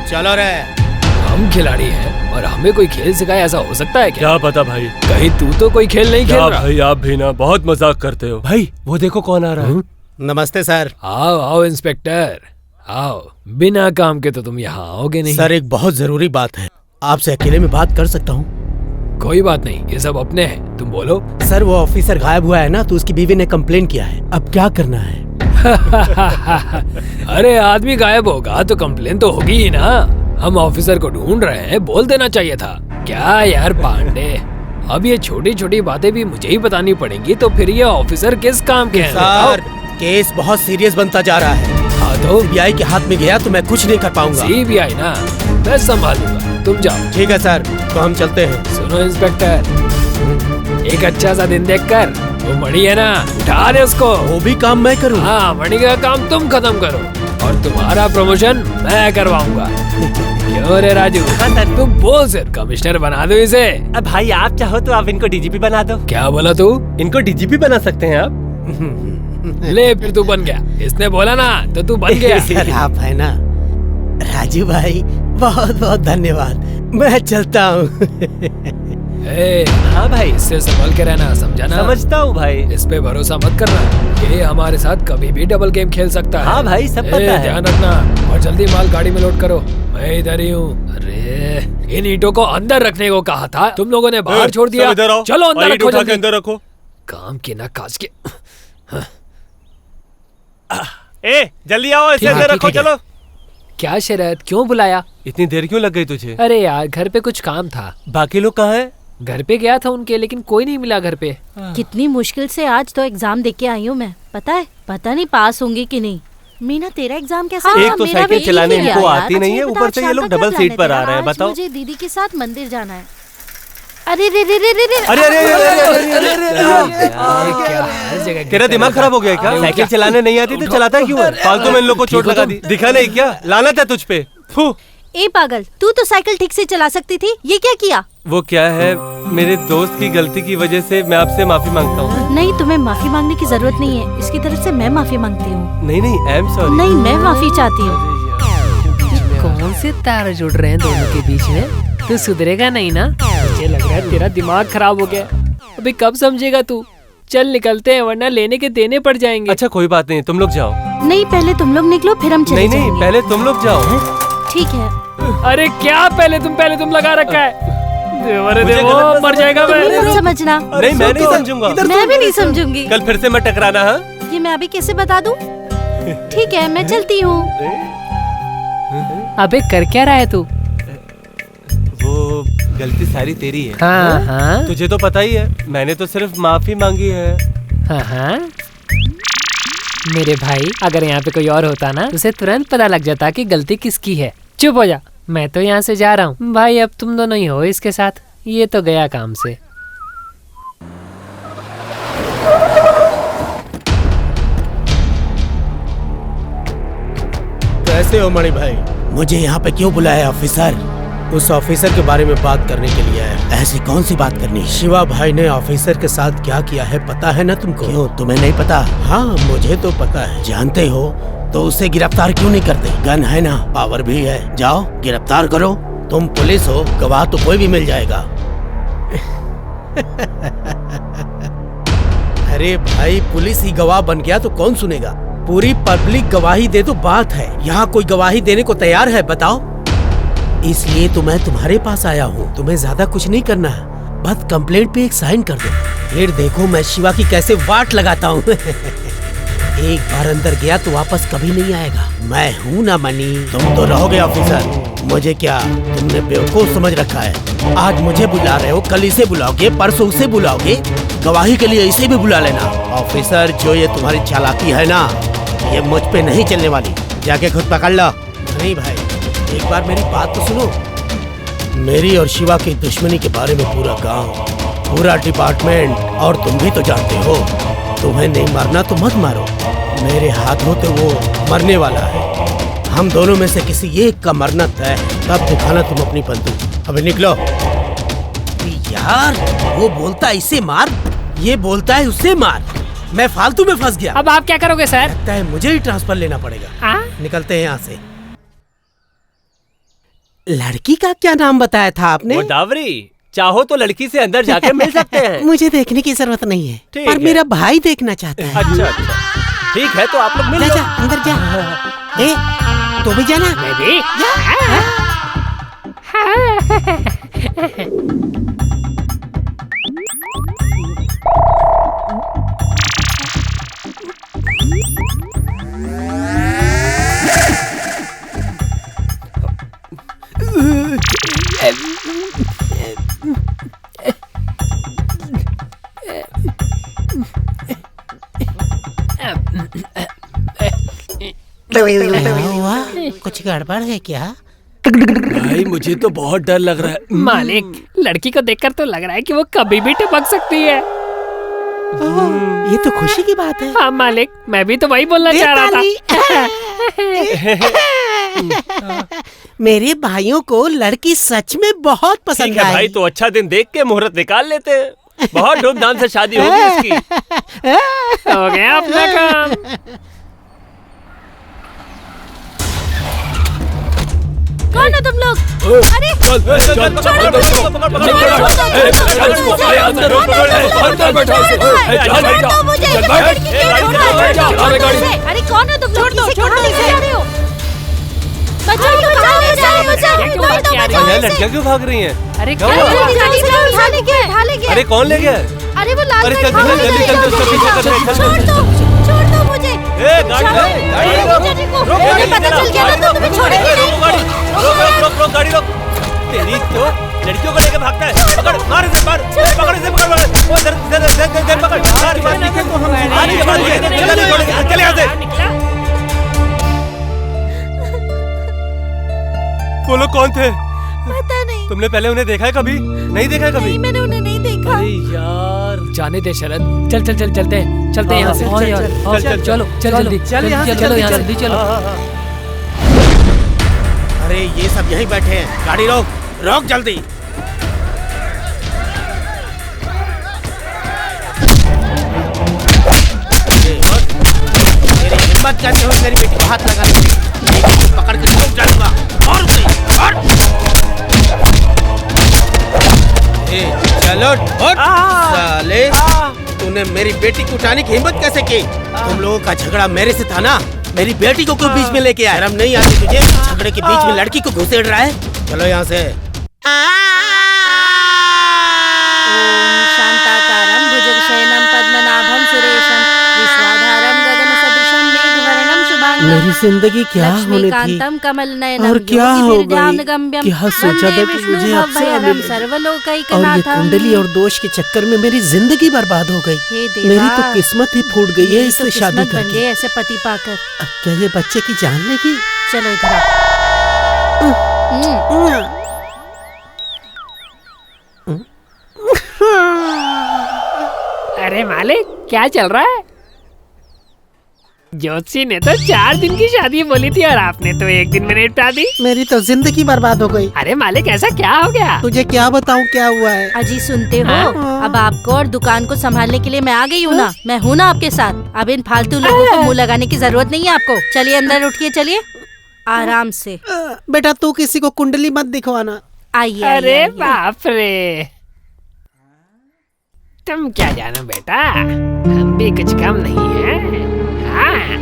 चलो रे। हम खिलाड़ी हैं और हमें कोई खेल सिखाए, ऐसा हो सकता है क्या? क्या पता भाई। कहीं तू तो कोई खेल नहीं खेल रहा? भाई आप भी ना बहुत मजाक करते हो। भाई वो देखो कौन आ रहा है। नमस्ते सर। आओ आओ इंस्पेक्टर, आओ। बिना काम के तो तुम यहाँ आओगे नहीं। सर एक बहुत जरूरी बात है, आपसे अकेले में बात कर सकता हूँ? कोई बात नहीं, ये सब अपने हैं, तुम बोलो। सर वो ऑफिसर गायब हुआ है ना, तो उसकी बीवी ने कंप्लेन किया है। अब क्या करना है? अरे आदमी गायब होगा तो कंप्लेन तो होगी ही ना। हम ऑफिसर को ढूंढ रहे हैं, बोल देना चाहिए था। क्या यार पांडे, अब ये छोटी छोटी बातें भी मुझे ही बतानी पड़ेंगी, तो फिर ये ऑफिसर किस काम के हैं? सर केस बहुत सीरियस बनता जा रहा है। हाँ तो सीबीआई के हाथ में गया तो मैं कुछ नहीं कर पाऊंगा। सीबीआई ना, मैं संभालूंगा, तुम जाओ। ठीक है सर, तो हम चलते हैं। सुनो इंस्पेक्टर, एक अच्छा सा दिन देखकर वो मणि है ना, उठा दे उसको। वो भी काम मैं करूँ? हाँ, मणि का काम तुम खत्म करो और तुम्हारा प्रमोशन मैं करवाऊंगा। क्यों रे राजू? तुम बोल सर, कमिश्नर बना दो इसे। अब भाई आप चाहो तो आप इनको डीजीपी बना दो। क्या बोला तू? इनको डीजीपी बना सकते हैं आप। ले फिर तू बन गया, इसने बोला ना तो तू बन गया। सर आप है ना राजू भाई, बहुत बहुत धन्यवाद। मैं चलता हूँ। हाँ भाई, इससे संभल के रहना, समझा ना? समझता हूँ भाई। इस पे भरोसा मत करना, ये हमारे साथ कभी भी डबल गेम खेल सकता है। हाँ भाई, सब पता है। ध्यान रखना और जल्दी माल गाड़ी में लोड करो, मैं इधर ही हूँ। अरे इन ईंटों को अंदर रखने को कहा था, तुम लोगों ने बाहर छोड़ दिया। चलो अंदर रखो, जल्दी अंदर रखो। काम के ना काज के। ए जल्दी आओ, इसे अंदर रखो। चलो। क्या शरत, क्यों बुलाया? इतनी देर क्यों लग गई तुझे? अरे यार घर पे कुछ काम था। बाकी लोग कहाँ हैं? घर पे गया था उनके, लेकिन कोई नहीं मिला घर पे। कितनी मुश्किल से आज तो एग्जाम दे के आई हूँ मैं, पता है? पता नहीं पास होंगी कि नहीं। मीना तेरा एग्जाम कैसा? एक तो साइकिल चलाने इनको आती नहीं है, ऊपर से ये लोग डबल सीट पर आ रहे हैं। बताओ। मुझे दीदी के साथ मंदिर जाना है। अरे रे रे रे रे रे। अरे अरे तेरा दिमाग खराब हो गया क्या? साइकिल चलाने नहीं आती तो चलाता क्यों है? फालतू में इन लोग को चोट लगा दी। दिखा नहीं क्या? लानत है तुझ पे। ए पागल, तू तो साइकिल ठीक से चला सकती थी, ये क्या किया? वो क्या है, मेरे दोस्त की गलती की वजह से मैं आपसे माफी मांगता हूँ। नहीं, तुम्हें माफी मांगने की जरूरत नहीं है, इसकी तरफ से मैं माफी मांगती हूँ। नहीं आई एम सॉरी। नहीं, मैं माफी चाहती हूँ। कौन से तार जुड़ रहे हैं दोनों के बीच में? तू सुधरेगा नहीं ना? मुझे लग रहा है तेरा दिमाग खराब हो गया। अभी कब समझेगा तू? चल निकलते हैं, वरना लेने के देने पड़ जाएंगे। अच्छा कोई बात नहीं, तुम लोग जाओ। नहीं, पहले तुम लोग निकलो, फिर हम चले नहीं, पहले तुम लोग जाओ। ठीक है। अरे क्या पहले तुम लगा रखा है? अरे मुझे देखो, गलत मर जाएगा तुम मैं। मत समझना। नहीं मैं नहीं समझूंगा। मैं भी नहीं समझूंगी। कल फिर से मैं टकराना। हाँ ये मैं अभी कैसे बता दूं? ठीक है, मैं चलती हूँ। अबे कर क्या रहा है तू? वो गलती सारी तेरी है। हाँ हाँ तुझे तो पता ही है, मैंने तो सिर्फ माफी मांगी है। हाँ हाँ। मेरे भाई, अगर यहाँ पे कोई और होता ना, उसे तुरंत पता लग जाता कि गलती किसकी है। चुप हो जा, मैं तो यहाँ से जा रहा हूँ भाई, अब तुम दोनों ही हो इसके साथ। ये तो गया काम से। कैसे हो मणि भाई? मुझे यहाँ पे क्यों बुलाया ऑफिसर? उस ऑफिसर के बारे में बात करने के लिए आया। ऐसी कौन सी बात करनी? शिवा भाई ने ऑफिसर के साथ क्या किया है पता है ना तुमको? क्यों, तुम्हें नहीं पता? हाँ मुझे तो पता है। जानते हो तो उसे गिरफ्तार क्यों नहीं करते? गन है ना, पावर भी है, जाओ गिरफ्तार करो। तुम पुलिस हो, गवाह तो कोई भी मिल जाएगा। अरे भाई, पुलिस ही गवाह बन गया तो कौन सुनेगा? पूरी पब्लिक गवाही दे तो बात है। यहाँ कोई गवाही देने को तैयार है बताओ? इसलिए तो मैं तुम्हारे पास आया हूँ। तुम्हें ज्यादा कुछ नहीं करना है, बस कंप्लेंट पे एक साइन कर दो, फिर देखो मैं शिवा की कैसे वाट लगाता हूँ। एक बार अंदर गया तो वापस कभी नहीं आएगा। मैं हूँ ना मनी। तुम तो रहोगे ऑफिसर। मुझे क्या तुमने बेवकूफ समझ रखा है? आज मुझे बुला रहे हो, कल इसे बुलाओगे, परसों उसे बुलाओगे, गवाही के लिए इसे भी बुला लेना। ऑफिसर, जो ये तुम्हारी चालाकी है ना, ये मुझ पे नहीं चलने वाली। जाके खुद पकड़ लो। नहीं भाई, एक बार मेरी बात तो सुनो। मेरी और शिवा की दुश्मनी के बारे में पूरा गांव, पूरा डिपार्टमेंट और तुम भी तो जानते हो। तुम्हें नहीं मारना तो मत मारो, मेरे हाथों तो वो मरने वाला है। हम दोनों में से किसी एक का मरना तय है, तब दिखाना तुम अपनी बंदूक। अबे निकलो। यार, वो बोलता है इसे मार, ये बोलता है उसे मार। मैं फालतू में फंस गया। अब आप क्या करोगे सर? लगता है मुझे ही ट्रांसफर लेना पड़ेगा। निकलते हैं यहाँ से। लड़की का क्या नाम बताया था आपने? वो डावरी। चाहो तो लड़की से अंदर जाके मिल सकते हैं। मुझे देखने की जरूरत नहीं है, पर मेरा भाई देखना चाहता है। अच्छा, ठीक है तो आप लोग मिल जा, अंदर जा। ए, तो भी जाना। मैं भी। हुआ? कुछ गड़बड़ है क्या? भाई मुझे तो बहुत डर लग रहा है। मालिक, लड़की को देखकर तो लग रहा है कि वो कभी भी टपक सकती है। ये तो खुशी की बात है। हाँ मालिक, मैं भी तो वही बोलना चाह रहा था। मेरे भाइयों को लड़की सच में बहुत पसंद ठीक है आई। भाई, तो अच्छा दिन देख के मुहूर्त निकाल लेते हैं। बहुत धूमधाम से शादी होगी इसकी। हो गया अपना काम। कौन हो तुम लोग? अरे अरे कौन हो तुम लोग? लड़कियाँ क्यों भाग रही हैं? अरे अरे कौन ले गया? अरे वो लाल अरे चल जल्दी चल, उसका पीछा कर रहे हैं। छोड़ दो मुझे। रोक गाड़ी, पता चल गया ना तो तुम्हें छोड़ेंगे नहीं। रोक गाड़ी रोक। तेरी तो लड़कियों को लेके भागता है। पकड़, मार इसे, मार, पकड़ इसे, पकड़, वो इधर पकड़, चले यहाँ से। वो लोग कौन थे? पता नहीं। तुमने पहले उन्हें देखा है कभी? नहीं देखा है कभी? मैंने उन्हें नहीं देखा। अरे यार, जाने दे शरद, चलते हैं यहाँ से। चलो जल्दी, चलो यहाँ से जल्दी चलो। अरे ये सब यहीं बैठे हैं, गाड़ी रोक जल्दी। मेरी हिम्मत कैसे हो मेरी बेटी को हाथ लगाने की? पकड़ के ठोक डालूंगा। और चलो साले, तूने मेरी बेटी को उठाने की हिम्मत कैसे की? तुम लोगों का झगड़ा मेरे से था ना, मेरी बेटी को क्यों बीच में लेके आया? शर्म नहीं आती तुझे? झगड़े के बीच में लड़की को घुसेड़ रहा है। चलो यहाँ से। शांताकारं भुजगशयनं पद्मनाभं सुरेशं विश्वाधारं गगनसदृशं मेघवर्णं शुभांगं। मेरी जिंदगी क्या होने थी लक्ष्मीकान्तं कमलनयनं और क्या हो गई? योगिभिर्ध्यानगम्यं क्या सोचा था कि मुझे आपसे वन्देविष्णुभवभयहरं और ये सर्वलोकैकनाथं। कुंडली और दोष के चक्कर में मेरी जिंदगी बर्बाद हो गई। हे देवा, मेरी तो किस्मत ही फूट गई है मेरी इससे तो शादी किस्मत बन करके। गई ऐसे पति पाकर। अब क्या ये बच्चे की जान लेगी? चलो इधर आओ। अरे मालिक, क्या चल रहा है? ज्योतिषी ने तो 4 दिन की शादी बोली थी और आपने तो 1 दिन में निपटा दी। मेरी तो जिंदगी बर्बाद हो गई। अरे मालिक, ऐसा क्या हो गया? तुझे क्या बताऊं क्या हुआ है? अजी सुनते हो? अब आपको और दुकान को संभालने के लिए मैं आ गई हूँ ना। मैं हूँ ना आपके साथ। अब इन फालतू लोगों को मुंह लगाने की जरूरत नहीं है आपको। चलिए अंदर उठिए, चलिए आराम से। बेटा तू किसी को कुंडली मत दिखवाना। आइए। अरे बाप रे, तुम क्या जानो बेटा, हम भी कुछ कम नहीं है। हाँ।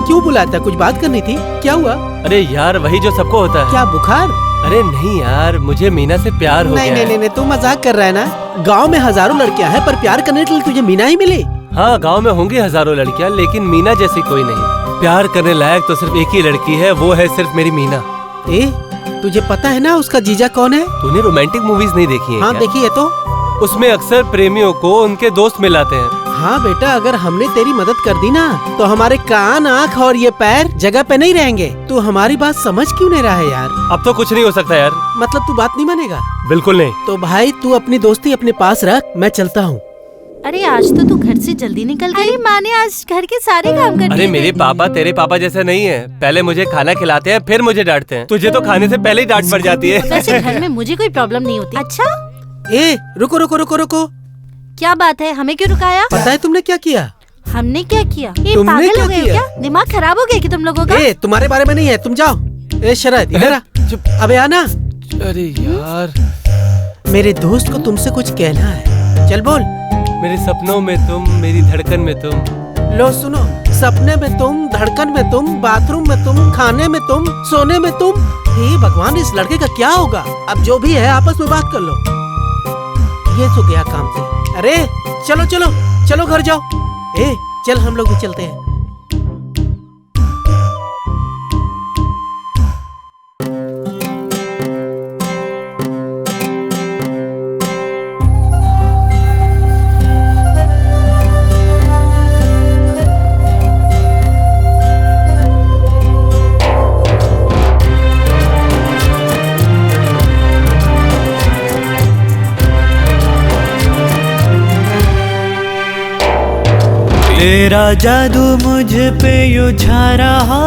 क्यों बुलाया था? कुछ बात करनी थी? क्या हुआ? अरे यार वही जो सबको होता है। क्या बुखार? अरे नहीं यार, मुझे मीना से प्यार हो गया। नहीं, तू मजाक कर रहा है ना। गांव में हजारों लड़कियां हैं पर प्यार करने के लिए तुझे मीना ही मिली। हाँ, गांव में होंगी हजारों लड़कियां, लेकिन मीना जैसी कोई नहीं। प्यार करने लायक तो सिर्फ एक ही लड़की है, वो है सिर्फ मेरी मीना। तुझे पता है ना उसका जीजा कौन है? तूने रोमांटिक मूवीज नहीं देखी है? हाँ देखी है। तो उसमें अक्सर प्रेमियों को उनके दोस्त मिलाते हैं। हाँ बेटा, अगर हमने तेरी मदद कर दी ना तो हमारे कान, आँख और ये पैर जगह पे नहीं रहेंगे। तू हमारी बात समझ क्यों नहीं रहा है यार? अब तो कुछ नहीं हो सकता यार। मतलब तू बात नहीं मानेगा? बिल्कुल नहीं। तो भाई तू अपनी दोस्ती अपने पास रख, मैं चलता हूँ। अरे आज तो तू घर से जल्दी निकल गई। अरे माँ ने आज घर के सारे काम कर दिए। अरे मेरे पापा तेरे पापा जैसे नहीं है। पहले मुझे खाना खिलाते हैं फिर मुझे डांटते हैं। तुझे तो खाने से पहले ही डांट पड़ जाती है। वैसे घर में मुझे कोई प्रॉब्लम नहीं होती। अच्छा, रुको रुको रुको रुको। क्या बात है? हमें क्यों रुकाया? पता है तुमने क्या किया? हमने क्या किया? ये तुमने पागल क्या हो गए हो किया? क्या? दिमाग खराब हो गया कि तुम लोगों का? तुम्हारे बारे में नहीं है, तुम जाओ। शरद इधर आ। अबे आना। अरे यार, मेरे दोस्त को तुमसे कुछ कहना है, चल बोल। मेरे सपनों में तुम, मेरी धड़कन में तुम। लो सुनो, सपने में तुम, धड़कन में तुम, बाथरूम में तुम, खाने में तुम, सोने में तुम। हे भगवान, इस लड़के का क्या होगा? अब जो भी है आपस में बात कर लो। ये तो गया काम से। अरे चलो चलो चलो घर जाओ। चल हम लोग भी चलते हैं। तेरा जादू मुझ पे यूं छा रहा,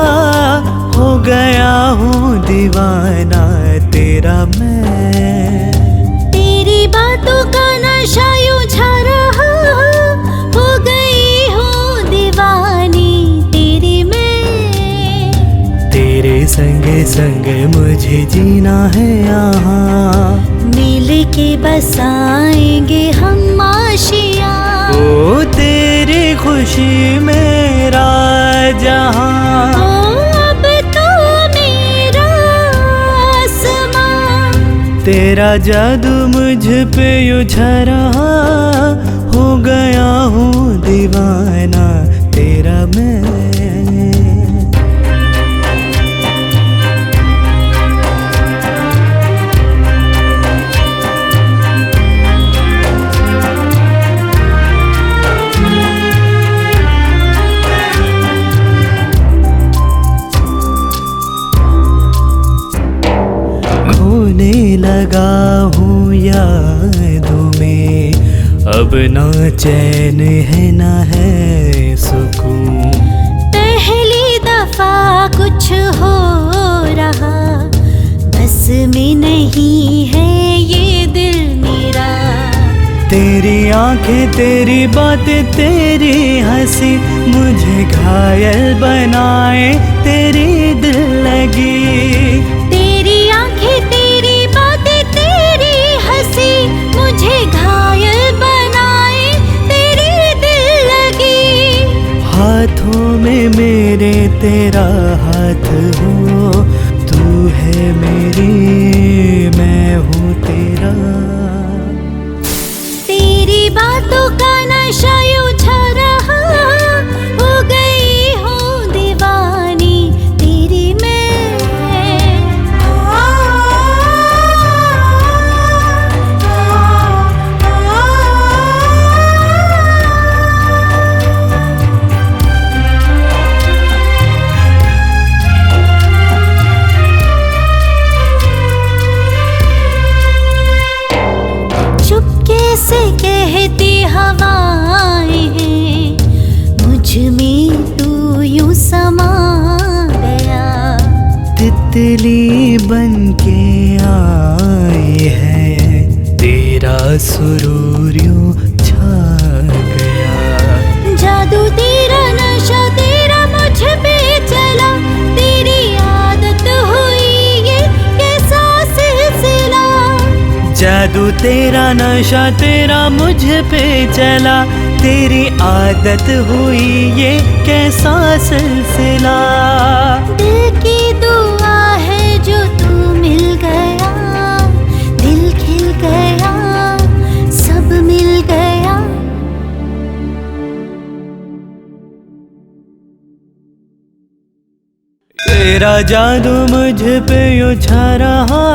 हो गया हूँ दीवाना तेरा मैं। तेरी बातों का नशा यूं छा रहा, हो गई हूँ दीवानी तेरी मैं। तेरे संग संग मुझे जीना है यहाँ, मिल के बसाएंगे हम आशियाँ। ओ तेरी खुशी मेरा जहां, अब तो मेरा आसमां। तेरा जादू मुझ पे यूं छा रहा, हो गया हूँ दीवाना तेरा मैं। लगा हूँ यादों में, अब ना चैन है ना है सुकून। पहली दफा कुछ हो रहा, बस में नहीं है ये दिल मेरा। तेरी आंखें, तेरी बातें, तेरी हंसी मुझे घायल बनाए, तेरी दिल लगी। तेरी आंखें, तेरी बातें, तेरी हंसी मुझे घायल बनाए, तेरी दिल लगी। हाथों में मेरे तेरा हाथ है मेरी, मैं हूँ तेरा। तेरी बातों का नशा यूं छा रहा, हो गई हूँ दीवानी तेरी मैं। चुपके से कहती हवाएं हैं, मुझ में तू यूं समा गया। तितली बन के आए हैं, तेरा सुरूर यूं छा गया। जादू तेरा नशा तेरा मुझ पे चला, तेरी आदत हुई ये कैसा सिलसिला। जादू तेरा नशा तेरा मुझ पे चला, तेरी आदत हुई ये कैसा सिलसिला। दिल की दुआ है जो तू मिल गया, दिल खिल गया, सब मिल गया। तेरा जादू मुझ पे यूं छा रहा,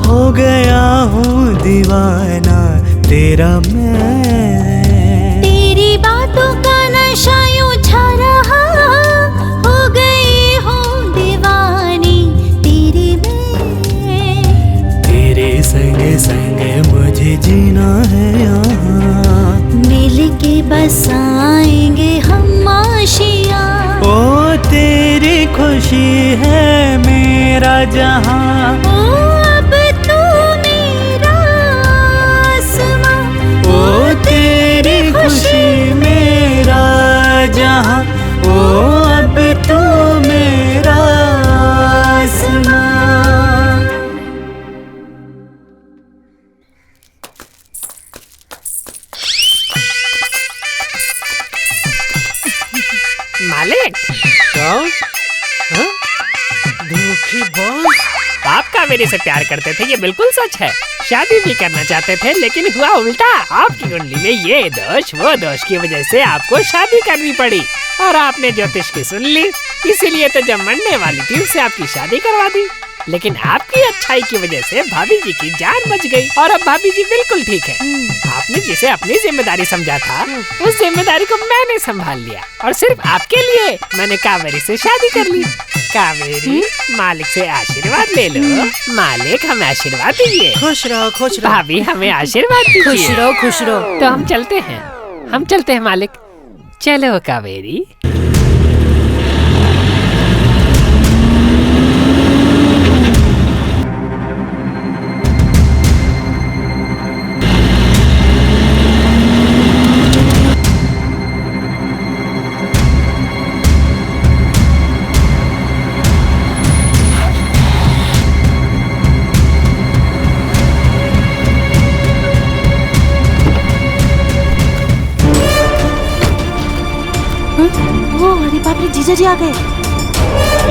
हो गया हूँ दीवाना तेरा मैं। तेरी बातों का नशा यूं छा रहा, हो गई हूँ दीवानी तेरी मैं। तेरे संग संग मुझे जीना है यहाँ, मिल के बसाएंगे हम आशियाँ। ओ तेरी खुशी है मेरा जहाँ। ओ अब तू मेरा आसमां, ओ तेरी खुशी मेरा जहाँ, ओ अब तू मेरा आसमां। मालिक, दुखी बॉस। आप कावेरी से प्यार करते थे, ये बिल्कुल सच है। शादी भी करना चाहते थे, लेकिन हुआ उल्टा। आपकी कुंडली में ये दोष वो दोष की वजह से आपको शादी करनी पड़ी, और आपने ज्योतिष की सुन ली, इसीलिए तो जब मरने वाली थी उससे आपकी शादी करवा दी। लेकिन आपकी अच्छाई की वजह से भाभी जी की जान बच गई, और अब भाभी जी बिल्कुल ठीक है। आपने जिसे अपनी जिम्मेदारी समझा था, उस जिम्मेदारी को मैंने संभाल लिया, और सिर्फ आपके लिए मैंने कावेरी से शादी कर ली। कावेरी, मालिक से आशीर्वाद ले लो। मालिक, हमें आशीर्वाद दीजिए। खुश रहो, खुश रहो। भाभी, हमें आशीर्वाद दीजिए। खुश रहो, खुश रहो। तो हम चलते हैं मालिक। चलो कावेरी। अरे बाप रे, जीजा जी आ गए।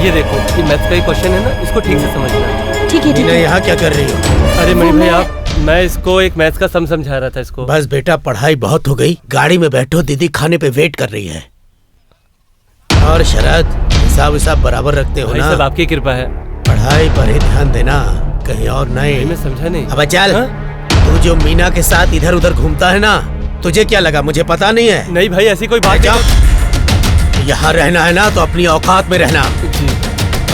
ये देखो, ये मैथ्स का ही क्वेश्चन है ना, इसको ठीक से समझना। ठीक है, ठीक मीना है। यहाँ क्या कर रही हो? अरे मणि भाई, मैं इसको एक मैथ्स का सम समझा रहा था इसको। बस बेटा, पढ़ाई बहुत हो गई, गाड़ी में बैठो, दीदी खाने पे वेट कर रही है। और शरद, हिसाब हिसाब बराबर रखते हो भाई ना? सब आपकी कृपा है। पढ़ाई पर ही ध्यान देना, कहीं और नहीं। मैं समझा नहीं। अब चल, तू जो मीना के साथ इधर उधर घूमता है ना, तुझे क्या लगा मुझे पता नहीं है? नहीं भाई, ऐसी कोई बात नहीं। यहाँ रहना है ना तो अपनी औकात में रहना,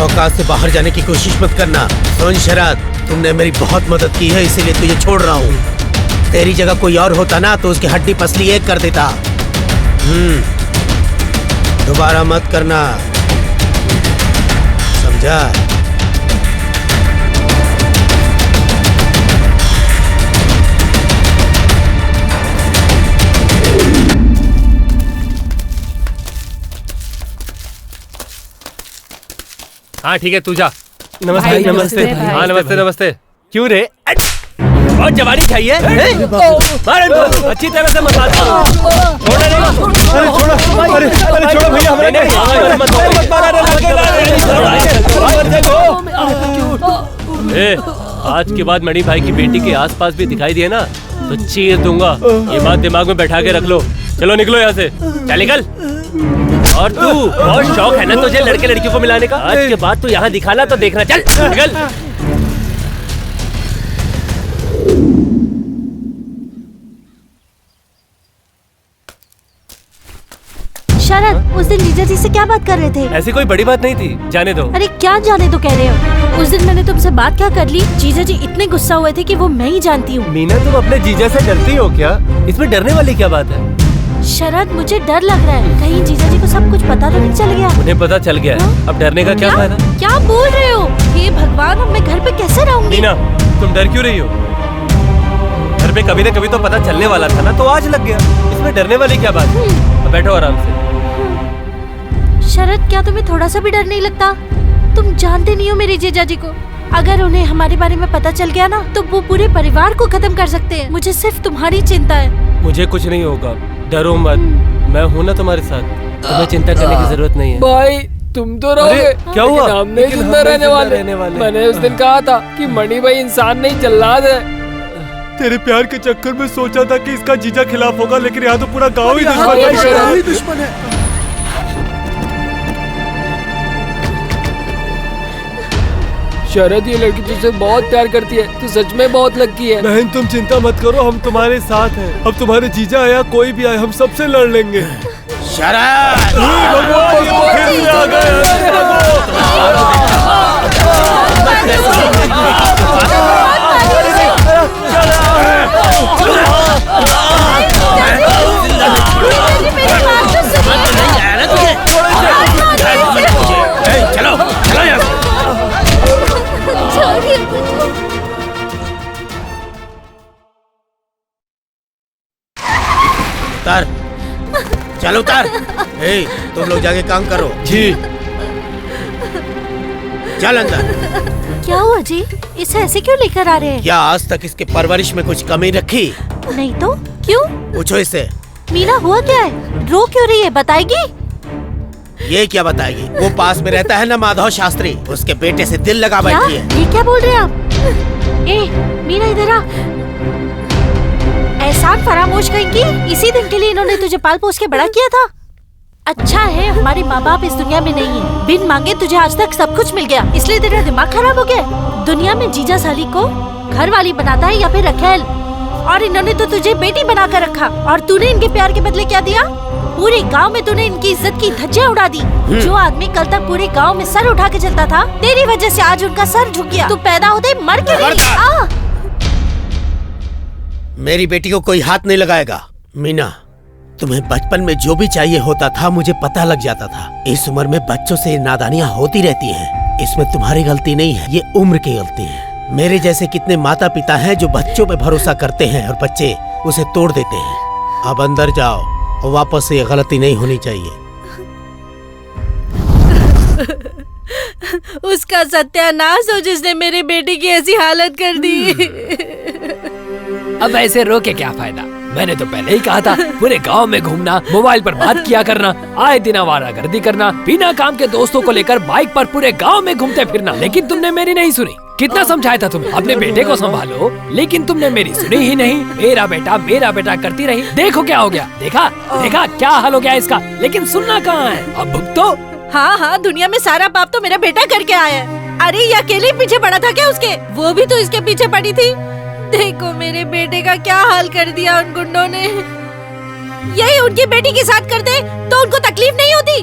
औकात से बाहर जाने की कोशिश मत करना। सुन शरद, तुमने मेरी बहुत मदद की है, इसीलिए तुझे छोड़ रहा हूँ। तेरी जगह कोई और होता ना तो उसकी हड्डी पसली एक कर देता। दोबारा मत करना, समझा? हाँ ठीक है, तू जा। नमस्ते। भाई, नमस्ते। नमस्ते भाई। हाँ नमस्ते नमस्ते। क्यों रे? और जवानी चाहिए? अच्छी तरह से मसाज करो। अरे छोड़ो भैया, हमें नहीं। आज के बाद मणि भाई की बेटी के आसपास भी दिखाई दिए ना तो चीर दूंगा। ये बात दिमाग में बैठा के रख लो। चलो निकलो यहाँ से, चल निकल। और तू बहुत शौक है ना तुझे लड़के लड़कियों को मिलाने का, आज के बाद तू यहाँ दिखाना तो देखना, चल निकल। शरद, उस दिन जीजा जी से क्या बात कर रहे थे? ऐसी कोई बड़ी बात नहीं थी, जाने दो। अरे क्या जाने दो कह रहे हो? उस दिन मैंने तुमसे बात क्या कर ली, जीजा जी इतने गुस्सा हुए थे कि वो मैं ही जानती हूँ। मीना तुम अपने जीजा से डरती हो क्या? इसमें डरने वाली क्या बात है? शरद, मुझे डर लग रहा है, कहीं जीजा जी को सब कुछ पता तो नहीं चल गया। उन्हें पता चल गया है, अब डरने का क्या फायदा? क्या बोल रहे हो? हे भगवान, अब मैं घर पे कैसे रहूंगी? मीना तुम डर क्यों रही हो? घर पे कभी न कभी तो पता चलने वाला था ना, तो आज लग गया, इसमें डरने वाली क्या बात है? अब बैठो आराम से। शरद, क्या तुम्हें थोड़ा सा भी डर नहीं लगता? तुम जानते नहीं हो मेरे जीजा जी को, अगर उन्हें हमारे बारे में पता चल गया ना तो वो पूरे परिवार को खत्म कर सकते हैं। मुझे सिर्फ तुम्हारी चिंता है। मुझे कुछ नहीं होगा, डरो मत, मैं हूँ ना तुम्हारे साथ, तुम्हें चिंता करने की जरूरत नहीं है। भाई तुम तो रहोगे, क्या हुआ? लेकिन हम नहीं जिंदा रहने वाले। मैंने उस दिन कहा था कि मणि भाई इंसान नहीं जल्लाद है। तेरे प्यार के चक्कर में सोचा था कि इसका जीजा खिलाफ होगा, लेकिन यहाँ तो पूरा गाँव ही दुश्मन है। शरद, ये लड़की तुझसे बहुत प्यार करती है, तू सच में बहुत लकी है। बहन तुम चिंता मत करो, हम तुम्हारे साथ हैं। अब तुम्हारे जीजा आया कोई भी आए, हम सबसे लड़ लेंगे। शरद! चलो चलो यार। उतार, चलो उतार। ए, तुम लोग जाके काम करो। जी। चल अंदर। क्या हुआ जी? इसे ऐसे क्यों लेकर आ रहे हैं? क्या आज तक इसके परवरिश में कुछ कमी रखी? नहीं तो क्यों? पूछो इससे। मीना, हुआ क्या है? रो क्यों रही है? बताएगी? ये क्या बताएगी? वो पास में रहता है ना माधव शास्त्री, उसके बेटे से दिल लगा बैठी है। ये क्या बोल रहे हैं आप? ए मीना, इधर आ। एहसान फरामोश करेंगी? इसी दिन के लिए इन्होंने तुझे पाल पोस के बड़ा किया था। अच्छा है हमारे माँ बाप इस दुनिया में नहीं है, बिन मांगे तुझे आज तक सब कुछ मिल गया, इसलिए तेरा दिमाग खराब हो गया। दुनिया में जीजा साली को घर वाली बनाता है या फिर रखेल, और इन्होंने तो तुझे बेटी बना कर रखा। और तूने इनके प्यार के बदले क्या दिया? पूरे गांव में तूने इनकी इज्जत की धज्जियां उड़ा दी। जो आदमी कल तक पूरे गांव में सर उठा के चलता था, तेरी वजह से आज उनका सर झुक गया। तू पैदा होते मर के नहीं। मेरी बेटी को कोई हाथ नहीं लगाएगा। मीना, तुम्हें बचपन में जो भी चाहिए होता था मुझे पता लग जाता था। इस उम्र में बच्चों से नादानियां होती रहती हैं। इसमें तुम्हारी गलती नहीं है, ये उम्र की गलती है। मेरे जैसे कितने माता पिता हैं जो बच्चों पे भरोसा करते हैं और बच्चे उसे तोड़ देते हैं। अब अंदर जाओ और वापस ये गलती नहीं होनी चाहिए। उसका सत्यानाश हो जिसने मेरी बेटी की ऐसी हालत कर दी। अब ऐसे रो के क्या फायदा? मैंने तो पहले ही कहा था, पूरे गांव में घूमना, मोबाइल पर बात किया करना, आए दिन आवारागर्दी करना, बिना काम के दोस्तों को लेकर बाइक पर पूरे गांव में घूमते फिरना, लेकिन तुमने मेरी नहीं सुनी। कितना समझाया था तुम्हें अपने बेटे को संभालो, लेकिन तुमने मेरी सुनी ही नहीं। मेरा बेटा करती रही। देखो क्या हो गया, देखा देखा क्या हाल हो गया इसका। लेकिन सुनना कहाँ है, अब भुगतो। हाँ, दुनिया में सारा पाप तो मेरा बेटा करके आया है। अरे ये अकेले पीछे पड़ा था क्या उसके? वो भी तो इसके पीछे पड़ी थी। देखो मेरे बेटे का क्या हाल कर दिया उन गुंडों ने। यही उनकी बेटी के साथ करते तो उनको तकलीफ नहीं होती।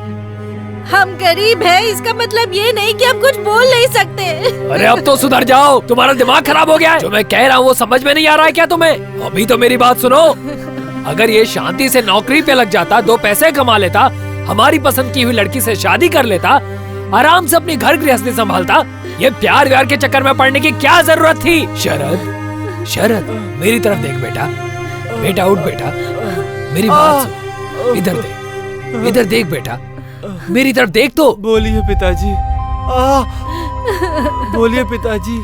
हम गरीब हैं, इसका मतलब ये नहीं कि हम कुछ बोल नहीं सकते। अरे अब तो सुधर जाओ, तुम्हारा दिमाग खराब हो गया है। जो मैं कह रहा हूँ वो समझ में नहीं आ रहा है क्या तुम्हें? अभी तो मेरी बात सुनो। अगर ये शांति से नौकरी पे लग जाता, 2 पैसे कमा लेता, हमारी पसंद की हुई लड़की से शादी कर लेता, आराम से अपनी घर गृहस्थी संभालता, ये प्यार व्यार के चक्कर में पड़ने की क्या जरूरत थी? शरद, मेरी तरफ देख बेटा उठ बेटा, मेरी बात सुन, इधर देख बेटा, मेरी तरफ देख तो। बोलिए पिताजी। बोलिए पिताजी।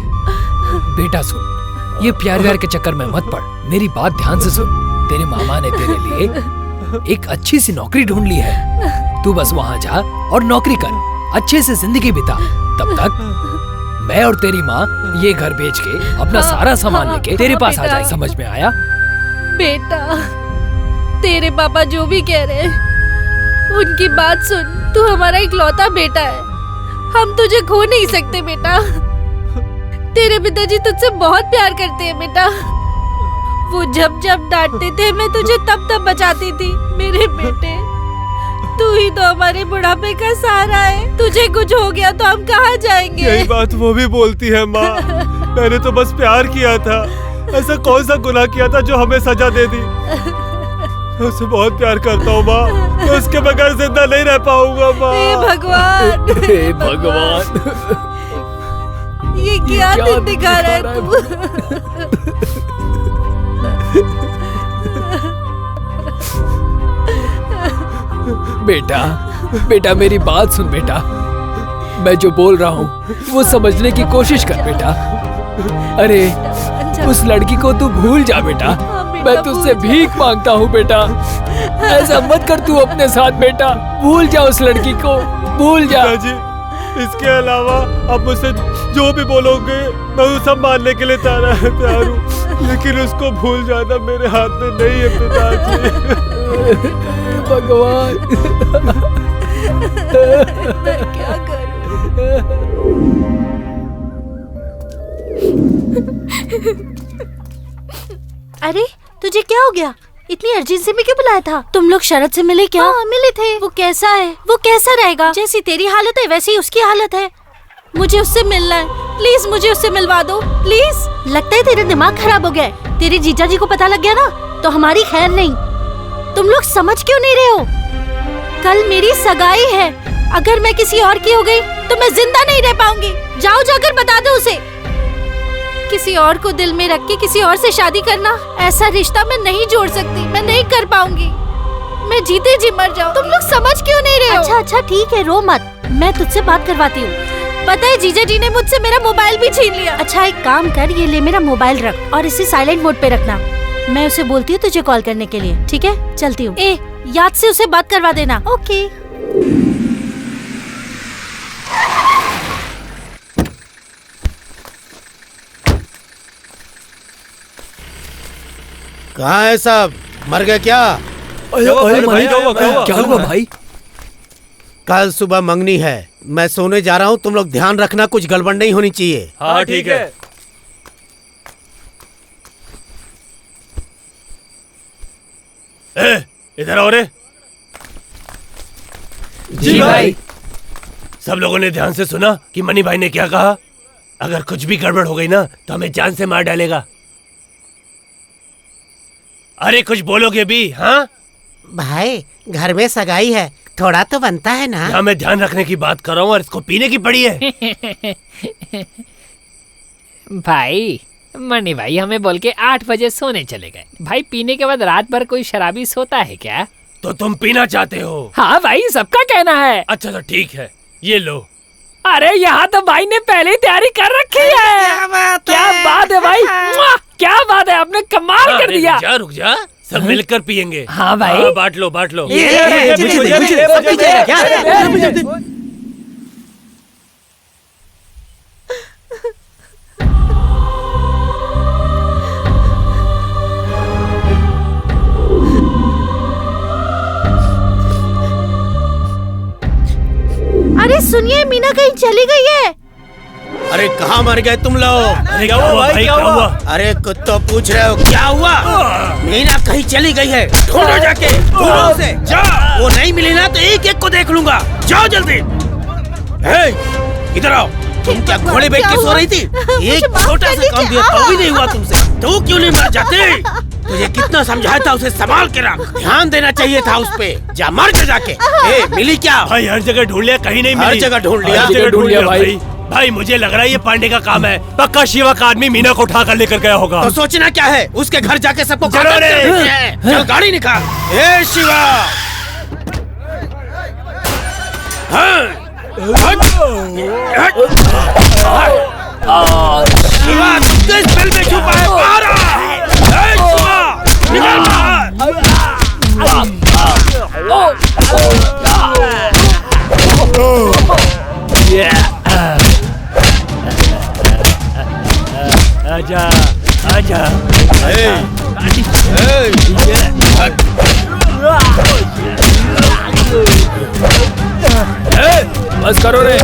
बेटा सुन, ये प्यार व्यार के चक्कर में मत पड़, मेरी बात ध्यान से सुन। तेरे मामा ने तेरे लिए एक अच्छी सी नौकरी ढूंढ ली है, तू बस वहाँ जा और नौकरी कर, अच्छे से जिंदगी बिता। तब तक मैं और तेरी माँ ये घर बेच के अपना सारा सामान लेके तेरे पास आ जाए। समझ में आया? बेटा, तेरे पापा जो भी कह रहे हैं उनकी बात सुन। तू हमारा इकलौता बेटा है, हम तुझे खो नहीं सकते बेटा। तेरे पिताजी तुझसे बहुत प्यार करते हैं बेटा। वो जब जब डांटते थे मैं तुझे तब तब बचाती थी। मेरे बेटे, तू ही तो हमारे बुढ़ापे का सहारा है। तुझे कुछ हो गया तो हम कहाँ जाएंगे? यही बात वो भी बोलती है माँ। मैंने तो बस प्यार किया था। ऐसा कौन सा गुनाह किया था जो हमें सजा दे दी? मैं उसे बहुत प्यार करता हूँ माँ। मैं उसके बगैर जिंदा नहीं रह पाऊंगा माँ। हे भगवान, हे भगवान, ये क्या दिन दिखा रहा है तू? बेटा, बेटा मेरी बात सुन बेटा। मैं जो बोल रहा हूँ वो समझने की कोशिश कर बेटा। अरे उस लड़की को तू भूल जा बेटा। मैं तुझसे भीख मांगता हूँ बेटा। ऐसा मत कर तू अपने साथ बेटा। भूल जा उस लड़की को, भूल जा। पिताजी, इसके अलावा आप मुझसे जो भी बोलोगे मैं वो सब मानने के लिए तैयार हूँ, लेकिन उसको भूल जाना मेरे हाथ में नहीं है पिताजी। भगवान, मैं क्या करूं? अरे तुझे क्या हो गया? इतनी अर्जेंसी में क्यों बुलाया था? तुम लोग शरद से मिले क्या? हाँ, मिले थे। वो कैसा है? वो कैसा रहेगा? जैसी तेरी हालत है वैसी उसकी हालत है। मुझे उससे मिलना है, प्लीज मुझे उससे मिलवा दो प्लीज। लगता है तेरा दिमाग खराब हो गया है। तेरे जीजा जी को पता लग गया ना तो हमारी खैर नहीं। तुम लोग समझ क्यों नहीं रहे हो? कल मेरी सगाई है। अगर मैं किसी और की हो गई तो मैं जिंदा नहीं रह पाऊंगी। जाओ जाकर बता दो उसे। किसी और को दिल में रख के किसी और से शादी करना, ऐसा रिश्ता मैं नहीं जोड़ सकती। मैं नहीं कर पाऊंगी। मैं जीते जी मर जाऊं। तुम लोग समझ क्यों नहीं रहे हो? अच्छा अच्छा ठीक है, रो मत। मैं तुझसे बात करवाती हूँ। पता है जीजा जी ने मुझसे मेरा मोबाइल भी छीन लिया। अच्छा एक काम कर, ये ले मेरा मोबाइल रख और इसे साइलेंट मोड पे रखना। मैं उसे बोलती हूँ तुझे कॉल करने के लिए। ठीक है, चलती हूँ। ए याद से उसे बात करवा देना। ओके। कहाँ है सब? मर गए क्या? क्या हुआ भाई? कल सुबह मंगनी है, मैं सोने जा रहा हूँ। तुम लोग ध्यान रखना, कुछ गड़बड़ नहीं होनी चाहिए। हाँ ठीक है। इधर आओ रे। जी भाई। सब लोगों ने ध्यान से सुना कि मनी भाई ने क्या कहा? अगर कुछ भी गड़बड़ हो गई ना तो हमें जान से मार डालेगा। अरे कुछ बोलोगे भी? हाँ भाई, घर में सगाई है, थोड़ा तो बनता है ना। यहाँ मैं ध्यान रखने की बात कर रहा हूँ और इसको पीने की पड़ी है। भाई, मनी भाई हमें बोल के 8 बजे सोने चले गए। भाई पीने के बाद रात भर कोई शराबी सोता है क्या? तो तुम पीना चाहते हो? हाँ भाई, सबका कहना है। अच्छा तो ठीक है, ये लो। अरे यहाँ तो भाई ने पहले ही तैयारी कर रखी है। क्या बात है भाई, क्या बात है, आपने कमाल कर दिया। रुक जा, सब मिलकर पियेंगे। हाँ भाई, बांट लो बांट लो। अरे सुनिए, मीना कहीं चली गई है। अरे कहाँ मर गए तुम लोग? अरे क्या हुआ भाई, क्या हुआ? अरे कुत्तो पूछ रहे हो क्या हुआ? मीना कहीं चली गई है, ढूंढो जाके, ढूंढो उसे। जाओ, वो नहीं मिली ना तो एक एक को देख लूंगा। जाओ जल्दी। इधर आओ। तुम क्या घोड़े बैठ के सो रही थी? एक छोटा सा काम दिया तो भी नहीं हुआ तुमसे। तो क्यों नहीं मर जाते? तुझे कितना समझाया था उसे संभाल के रख, ध्यान देना चाहिए था उस पे। जा मर के जाके। मिली क्या? भाई हर जगह ढूंढ लिया, कहीं नहीं मिली। हर जगह ढूंढ लिया, हर जगह ढूंढ लिया भाई। भाई मुझे लग रहा है ये पांडे का काम है। पक्का शिवा का आदमी मीना को उठा कर लेकर गया होगा। तो सोचना क्या है, उसके घर जाके सबको चल गाड़ी निकाल। ए शिवा, शिवा किस बिल में छुपा है? बाहर आ। शिवा निकल बाहर। आजा आजा। बस करो रे।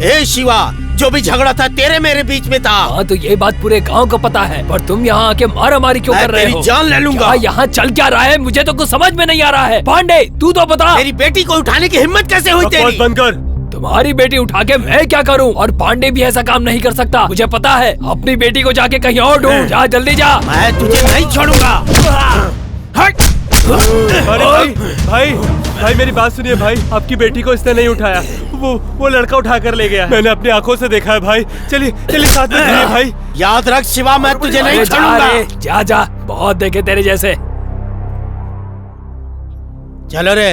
ए शिवा, जो भी झगड़ा था तेरे मेरे बीच में था। हाँ तो ये बात पूरे गांव को पता है, पर तुम यहाँ आके मारा मारी क्यों मैं कर रहे तेरी हो? जान ले लूंगा। यहाँ चल क्या रहा है मुझे तो कुछ समझ में नहीं आ रहा है। पांडे तू तो बता। मेरी बेटी को उठाने की हिम्मत कैसे हुई तेरी? बंद कर। तुम्हारी बेटी उठा के मैं क्या करूं? और पांडे भी ऐसा काम नहीं कर सकता, मुझे पता है। अपनी बेटी को जाके कहीं और ढूंढ। जा जल्दी जा। मैं तुझे नहीं छोड़ूंगा। हट। अरे भाई भाई मेरी बात सुनिए भाई, आपकी बेटी को इसने नहीं उठाया, वो लड़का उठा कर ले गया। मैंने अपनी आंखों से देखा है भाई। चलिए चलिए साथ में चलिए भाई। याद रख शिवा, मैं तुझे नहीं अरे जा छोड़ूंगा। रे, जा जा, बहुत देखे तेरे जैसे। चलो रे।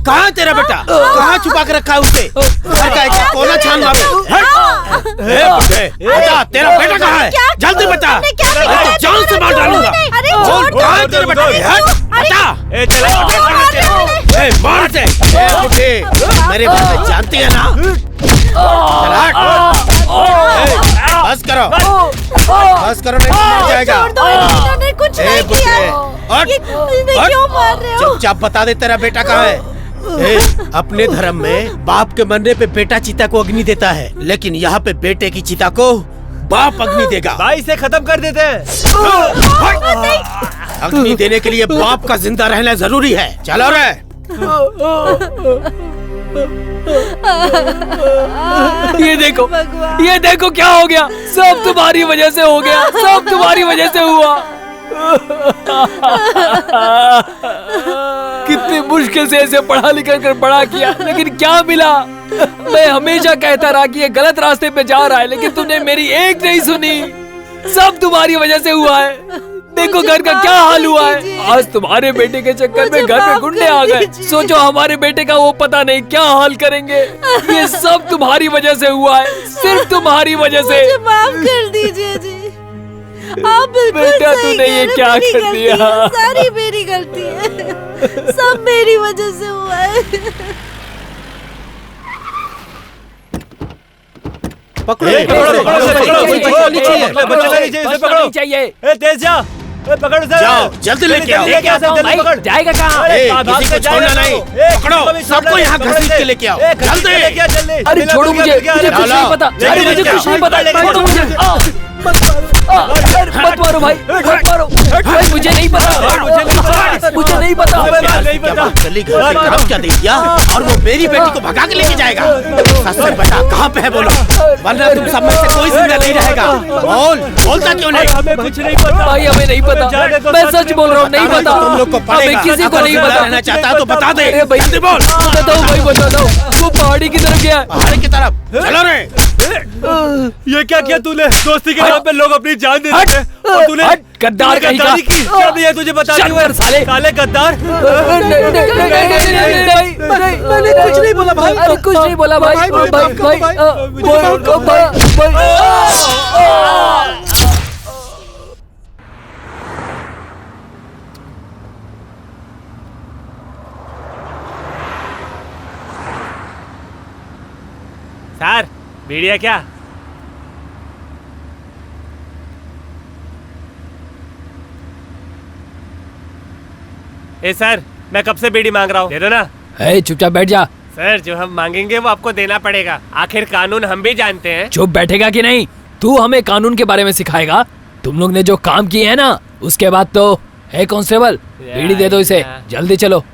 कहाँ तेरा बेटा? कहाँ छुपा के रखा है उसे? घर का एक कोना छान मारो। बता तेरा बेटा कहाँ है? जल्दी बता, मैं तो जान से मार डालूंगा। बोल कहाँ है तेरा बेटा? बता। मार दे। मेरे बारे में जानती है ना? बस करो, बस करो, नहीं तो मर जाएगा। कुछ नहीं किया। क्यों मार रहे हो? चुपचाप बता दे तेरा बेटा कहाँ है। अपने धर्म में बाप के मरने पे बेटा चिता को अग्नि देता है, लेकिन यहाँ पे बेटे की चिता को बाप अग्नि देगा। भाई से खत्म कर देते हैं। अग्नि देने के लिए बाप का जिंदा रहना जरूरी है। चलो रे। ये देखो क्या हो गया। सब तुम्हारी वजह से हो गया, सब तुम्हारी वजह से हुआ। कितनी मुश्किल से ऐसे पढ़ा लिखा कर बड़ा किया, लेकिन क्या मिला? मैं हमेशा कहता रहा कि ये गलत रास्ते पे जा रहा है, लेकिन तुमने मेरी एक नहीं सुनी। सब तुम्हारी वजह से हुआ है। देखो घर का क्या हाल हुआ है। आज तुम्हारे बेटे के चक्कर में घर में गुंडे आ गए। सोचो हमारे बेटे का वो पता नहीं क्या हाल करेंगे। ये सब तुम्हारी वजह से हुआ है, सिर्फ तुम्हारी वजह से। मुझे माफ कर दीजिए जी। आप बिल्कुल बेटा, सही तूने ये कह रहे, क्या मेरी कर गलती दिया? है, सारी मेरी गलती है। सब मेरी वजह से हुआ है। पकड़ो, पकड़ो चाहिए। तेज जा, पकड़ उसे। जाओ जल्दी लेके आओ। जाएगा कहाँ? किसी को छोड़ना नहीं। पकड़ो, सबको यहाँ घसीट के लेके आओ। जल्दी। अरे छोड़ो मुझे कुछ नहीं पता। अरे मुझे कुछ नहीं पता। छोड़ो मुझे। मत मारो भाई, मत मारो भाई। मुझे नहीं पता, मुझे नहीं पता। गली घर में काम क्या दे दिया, और वो मेरी बेटी को भगा के लेके जाएगा। सच से बता कहाँ पे है बोलो, वरना तुम सब में से कोई जिंदा नहीं रहेगा। बोलता क्यों नहीं? हमें कुछ नहीं पता भाई, हमें नहीं पता। मैं सच बोल रहा हूँ, नहीं पता। तुम लोग को पड़ेगा। किसी को नहीं पता। रहना चाहता है तो बता दे। अरे भाई जल्दी बोल। बताओ भाई, बता दो। वो पहाड़ी की तरफ गया है। पहाड़ी की तरफ। चलो रे। ये क्या किया तूने? दोस्ती के नाम पे लोग अपनी जान दे देते हैं, और तूने गद्दार कहीं का। गद्दारी की। क्या नहीं है तुझे बता शर्म कर साले। काले गद्दार। मैंने कुछ नहीं बोला भाई। अरे कुछ नहीं बोला भाई। सर बीड़ी है क्या? ए सर, मैं कब से बीड़ी मांग रहा हूँ, दे दो ना। चुपचाप बैठ जा। सर जो हम मांगेंगे वो आपको देना पड़ेगा, आखिर कानून हम भी जानते हैं। चुप बैठेगा कि नहीं? तू हमें कानून के बारे में सिखाएगा? तुम लोग ने जो काम किए है ना, उसके बाद तो है कांस्टेबल, बीड़ी दे दो इसे, जल्दी चलो।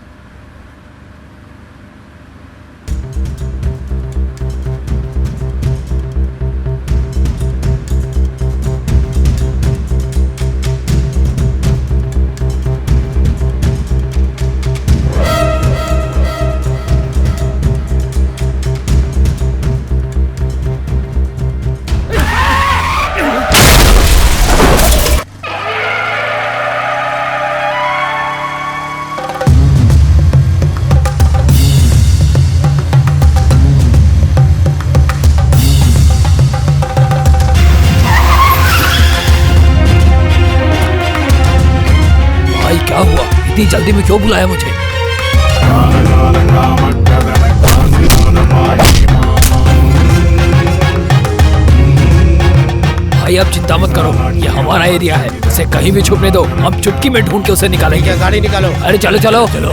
क्या हुआ? इतनी जल्दी में क्यों बुलाया मुझे? भाई आप चिंता मत करो, ये हमारा एरिया है, इसे कहीं भी छुपने दो, हम चुटकी में ढूंढ के उसे निकालेंगे। गाड़ी निकालो। अरे चलो चलो चलो।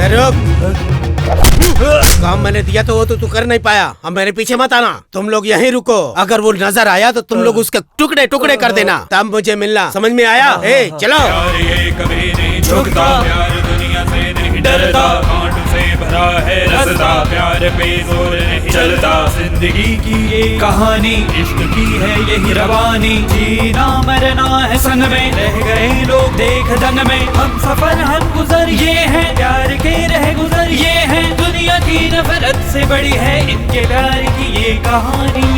काम मैंने दिया तो वो तो तू कर नहीं पाया, अब मेरे पीछे मत आना, तुम लोग यहीं रुको, अगर वो नजर आया तो तुम लोग उसके टुकड़े टुकड़े कर देना, तब मुझे मिलना, समझ में आया? ए चलो। ये कभी नहीं झुकता, प्यार दुनिया से नहीं डरता, कांटों से भरा है रास्ता, प्यार पे जोर नहीं चलता, जिंदगी की ये कहानी, इश्क की है यही रवानी, जीना मरना है संग में, रह गए लोग देख दंग में, हम सफर हम गुजर ये हैं, प्यार के रह गुजर ये हैं, दुनिया की नफरत से बड़ी है इनके प्यार की ये कहानी,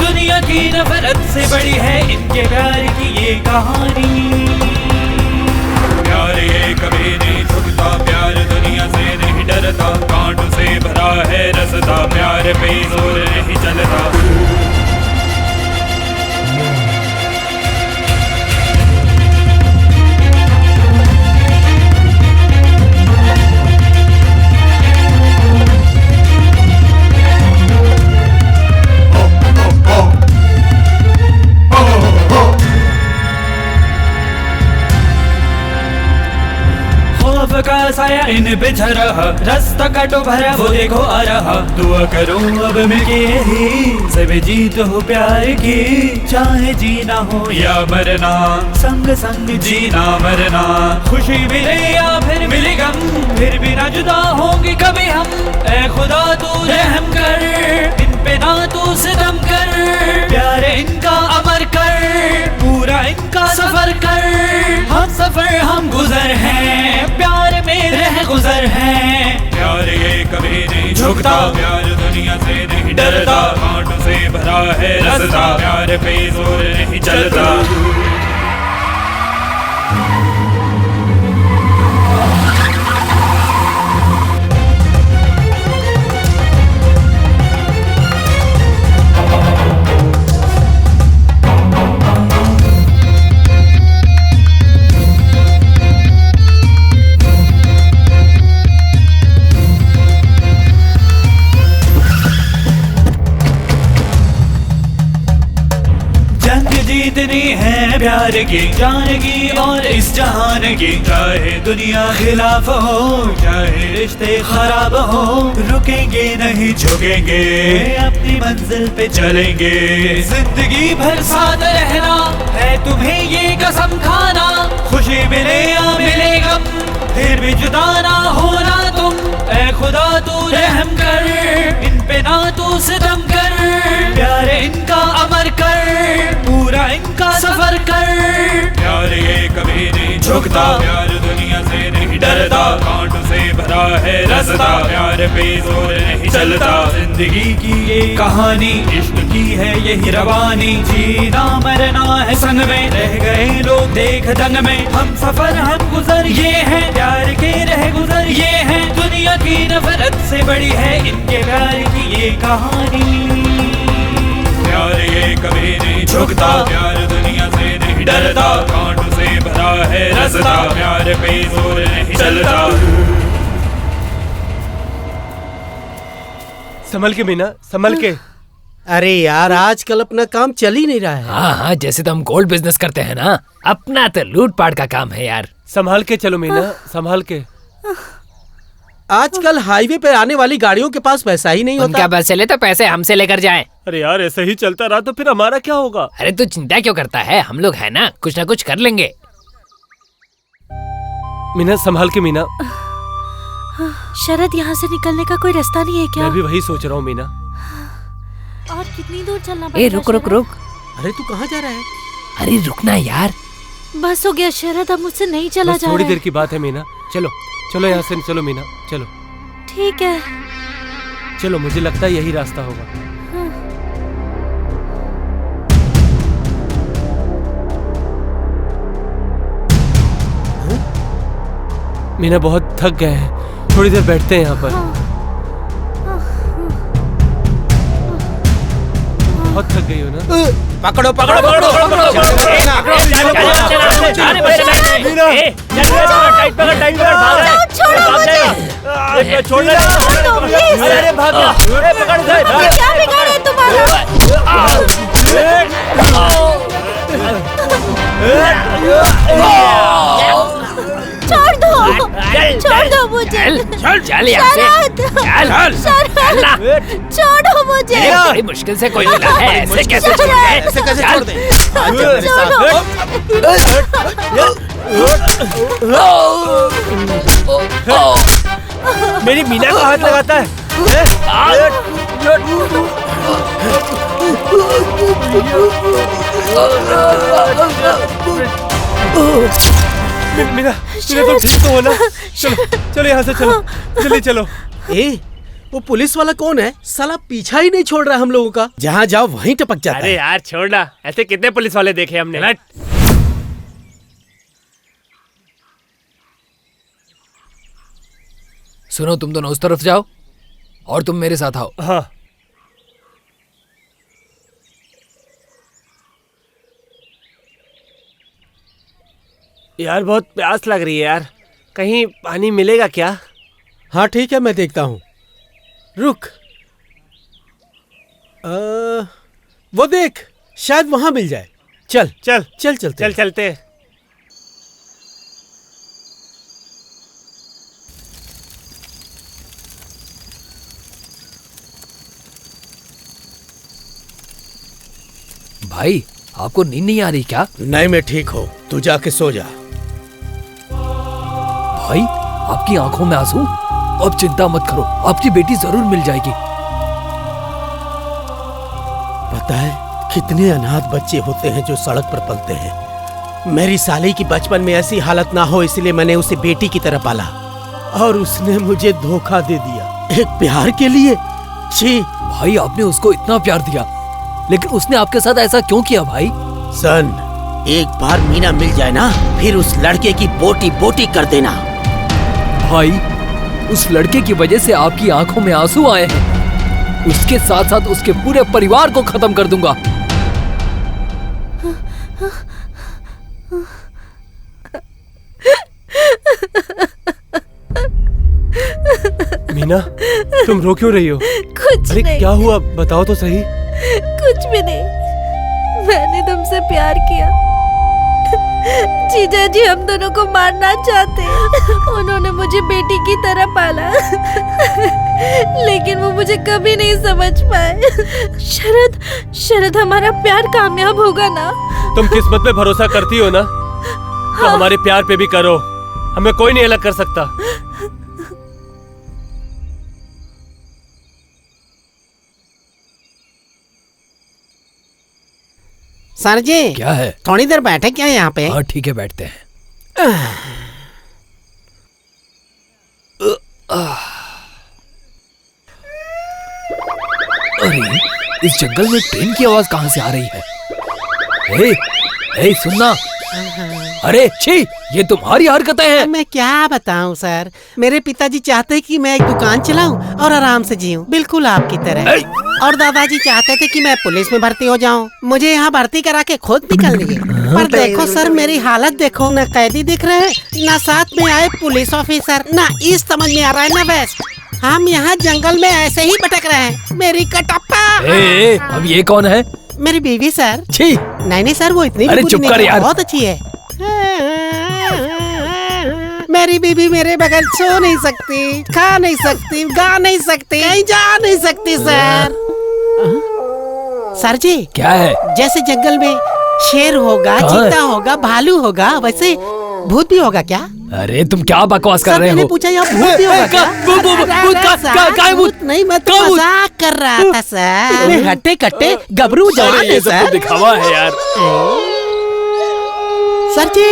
दुनिया की नफरत से बड़ी है इनके प्यार की ये कहानी। प्यार ये कभी नहीं झुकता, प्यार दुनिया से नहीं डरता, कांटों से भरा है रास्ता, प्यार पे जोर नहीं चलता। का साया इन पे झरा, रास्ता काटो भरा वो देखो आ रहा, दुआ करो अब मिलके ही सब जीत हो प्यार की, चाहे जीना हो या मरना, संग संग जीना मरना, खुशी मिले या फिर मिले गम, फिर भी ना जुदा होंगे कभी हम, ऐ खुदा तू रहम कर, इन पे ना तू सितम कर, प्यार इनका अमर कर, पूरा इनका सफर कर, हम सफर हम गुजर हैं, प्यार में रह गुजर हैं, प्यार ये कभी नहीं झुकता, प्यार दुनिया से नहीं डरता, कांटों से भरा है रास्ता, प्यार पे जोर नहीं चलता। जीतनी है प्यार की, जान की और इस जहान की, चाहे दुनिया खिलाफ हो, चाहे रिश्ते खराब हो, रुकेंगे नहीं झुकेंगे, अपनी मंजिल पे चलेंगे, जिंदगी भर साथ रहना है तुम्हें ये कसम खाना, खुशी मिले या मिले गम, फिर भी जुदा ना होना तुम, ऐ खुदा तू रहम कर, इन पे ना तू सितम कर, प्यार इनका अमर कर, पूरा इनका सफर कर, प्यार ये कभी नहीं झुकता, प्यार दुनिया से नहीं डरता, कांटों से भरा है रास्ता, प्यार पे जोर नहीं चलता, जिंदगी की ये कहानी, इश्क की है यही रवानी, जीना मरना है संग में, रह गए लोग देख दंग में, हम सफर हम गुजर ये हैं, प्यार के रह गुजर ये हैं, दुनिया की नफरत से बड़ी है इनके प्यार की ये कहानी, प्यार ये कभी नहीं झुकता, प्यार दुनिया से नहीं डरता, कांटों से भरा है रास्ता, प्यार पे जोर नहीं चलता। संभल के मीना, संभल के। अरे यार आजकल अपना काम चल ही नहीं रहा है। हाँ हाँ, जैसे तो हम गोल्ड बिजनेस करते हैं ना, अपना तो लूट पाट का काम है यार। संभाल के चलो मीना, संभाल के। आजकल हाईवे पे आने वाली गाड़ियों के पास पैसा ही नहीं होता। उनका बस चले तो पैसे हमसे लेकर जाएं। अरे यार ऐसे ही चलता रहा तो फिर हमारा क्या होगा? अरे तू चिंता क्यों करता है, हम लोग है ना, कुछ ना कुछ कर लेंगे। मीना संभाल के मीना। शरद, यहाँ से निकलने का कोई रास्ता नहीं है क्या? मैं भी वही सोच रहा हूँ मीना। और कितनी दूर चलना पड़ेगा? रुक रुक रुक। अरे तू कहाँ जा रहा है? अरे रुकना यार। बस हो गया शरद, अब मुझसे नहीं चला जा रहा है। थोड़ी देर की बात है मीना, चलो चलो यहाँ से चलो मीना, चलो। ठीक है चलो, मुझे लगता है यही रास्ता होगा। मीना बहुत थक गए हैं, थोड़ी देर बैठते हैं यहाँ पर। बहुत थक गई हो ना? पकड़ो पकड़ो पकड़ो क्या बिगाड़ा है तुम्हारा? छोड़ दो मुझे। चल यहाँ से। छोड़ो मुझे। बड़ी मुश्किल से कोई मिला है, ऐसे कैसे छोड़ दे? ऐसे कैसे छोड़ दे? आ जा मेरे साथ। मेरी मीना को हाथ लगाता है। मीना, तुम ठीक तो हो ना? चलो चलो यहाँ से, चलो जल्दी चलो। वो पुलिस वाला कौन है? साला पीछा ही नहीं छोड़ रहा हम लोगों का। जहाँ जाओ वहीं टपक जाता अरे है। यार छोड़ना, ऐसे कितने पुलिस वाले देखे हमने। सुनो, तुम दोनों उस तरफ जाओ और तुम मेरे साथ आओ। हाँ। यार बहुत प्यास लग रही है यार, कहीं पानी मिलेगा क्या? हाँ ठीक है, मैं देखता हूँ। रुक, वो देख, शायद वहां मिल जाए। चल चल चल चलते चल चलते। भाई, आपको नींद नहीं आ रही क्या? नहीं, मैं ठीक हूँ, तू जाके सो जा। भाई, आपकी आंखों में आंसू? अब चिंता मत करो, आपकी बेटी जरूर मिल जाएगी। पता है कितने अनाथ बच्चे होते हैं जो सड़क पर पलते हैं। मेरी साली की बचपन में ऐसी हालत ना हो, इसलिए मैंने उसे बेटी की तरह पाला, और उसने मुझे धोखा दे दिया एक प्यार के लिए। छी भाई, आपने उसको इतना प्यार दिया, लेकिन उसने आपके साथ ऐसा क्यों किया भाई? सन, एक बार मीना मिल जाए ना, फिर उस लड़के की बोटी बोटी कर देना। भाई, उस लड़के की वजह से आपकी आंखों में आंसू आए हैं, उसके साथ साथ उसके पूरे परिवार को खत्म कर दूंगा। मीना, तुम रो क्यों रही हो? कुछ अरे नहीं। क्या हुआ, बताओ तो सही। कुछ भी नहीं, मैंने तुमसे प्यार किया। जीजा जी हम दोनों को मारना चाहते हैं। उन्होंने मुझे बेटी की तरह पाला, लेकिन वो मुझे कभी नहीं समझ पाए। शरद हमारा प्यार कामयाब होगा ना? तुम किस्मत पे भरोसा करती हो ना, तो हमारे प्यार पे भी करो, हमें कोई नहीं अलग कर सकता। सर जी, क्या है? थोड़ी देर बैठे क्या यहाँ पे? हाँ ठीक है, बैठते हैं। अरे, इस जंगल में ट्रेन की आवाज कहाँ से आ रही है? ए, सुनना। अरे छी, ये तुम्हारी हरकतें हैं। मैं क्या बताऊं सर, मेरे पिताजी चाहते कि मैं एक दुकान चलाऊं और आराम से जीऊं, बिल्कुल आपकी तरह। और दादाजी चाहते थे कि मैं पुलिस में भर्ती हो जाऊं, मुझे यहाँ भर्ती करा के खुद निकल लिए। पर देखो सर, मेरी हालत देखो, न कैदी दिख रहे हैं, न साथ में आए पुलिस ऑफिसर, न ईस्ट समझ में आ रहा है न वेस्ट। हम यहाँ जंगल में ऐसे ही भटक रहे हैं। मेरी कटप्पा। अब ये कौन है? मेरी बीवी सर। छी, नहीं सर, वो इतनी अरे भी चुप बुरी कर नहीं है, यार। बहुत अच्छी है। मेरी बीबी मेरे बगैर सो नहीं सकती, खा नहीं सकती, गा नहीं सकती, कहीं जा नहीं सकती सर। सर जी, क्या है? जैसे जंगल में शेर होगा, चीता होगा, भालू होगा, वैसे भूत भी होगा क्या? अरे तुम क्या बकवास कर रहे हो? मैंने पूछा यहाँ भूत भी होगा क्या? भूत नहीं, मैं तो मजाक कर रहा था सर। हट्टे कट्टे गबरू जवान है सर। दिखावा है यार। सर जी,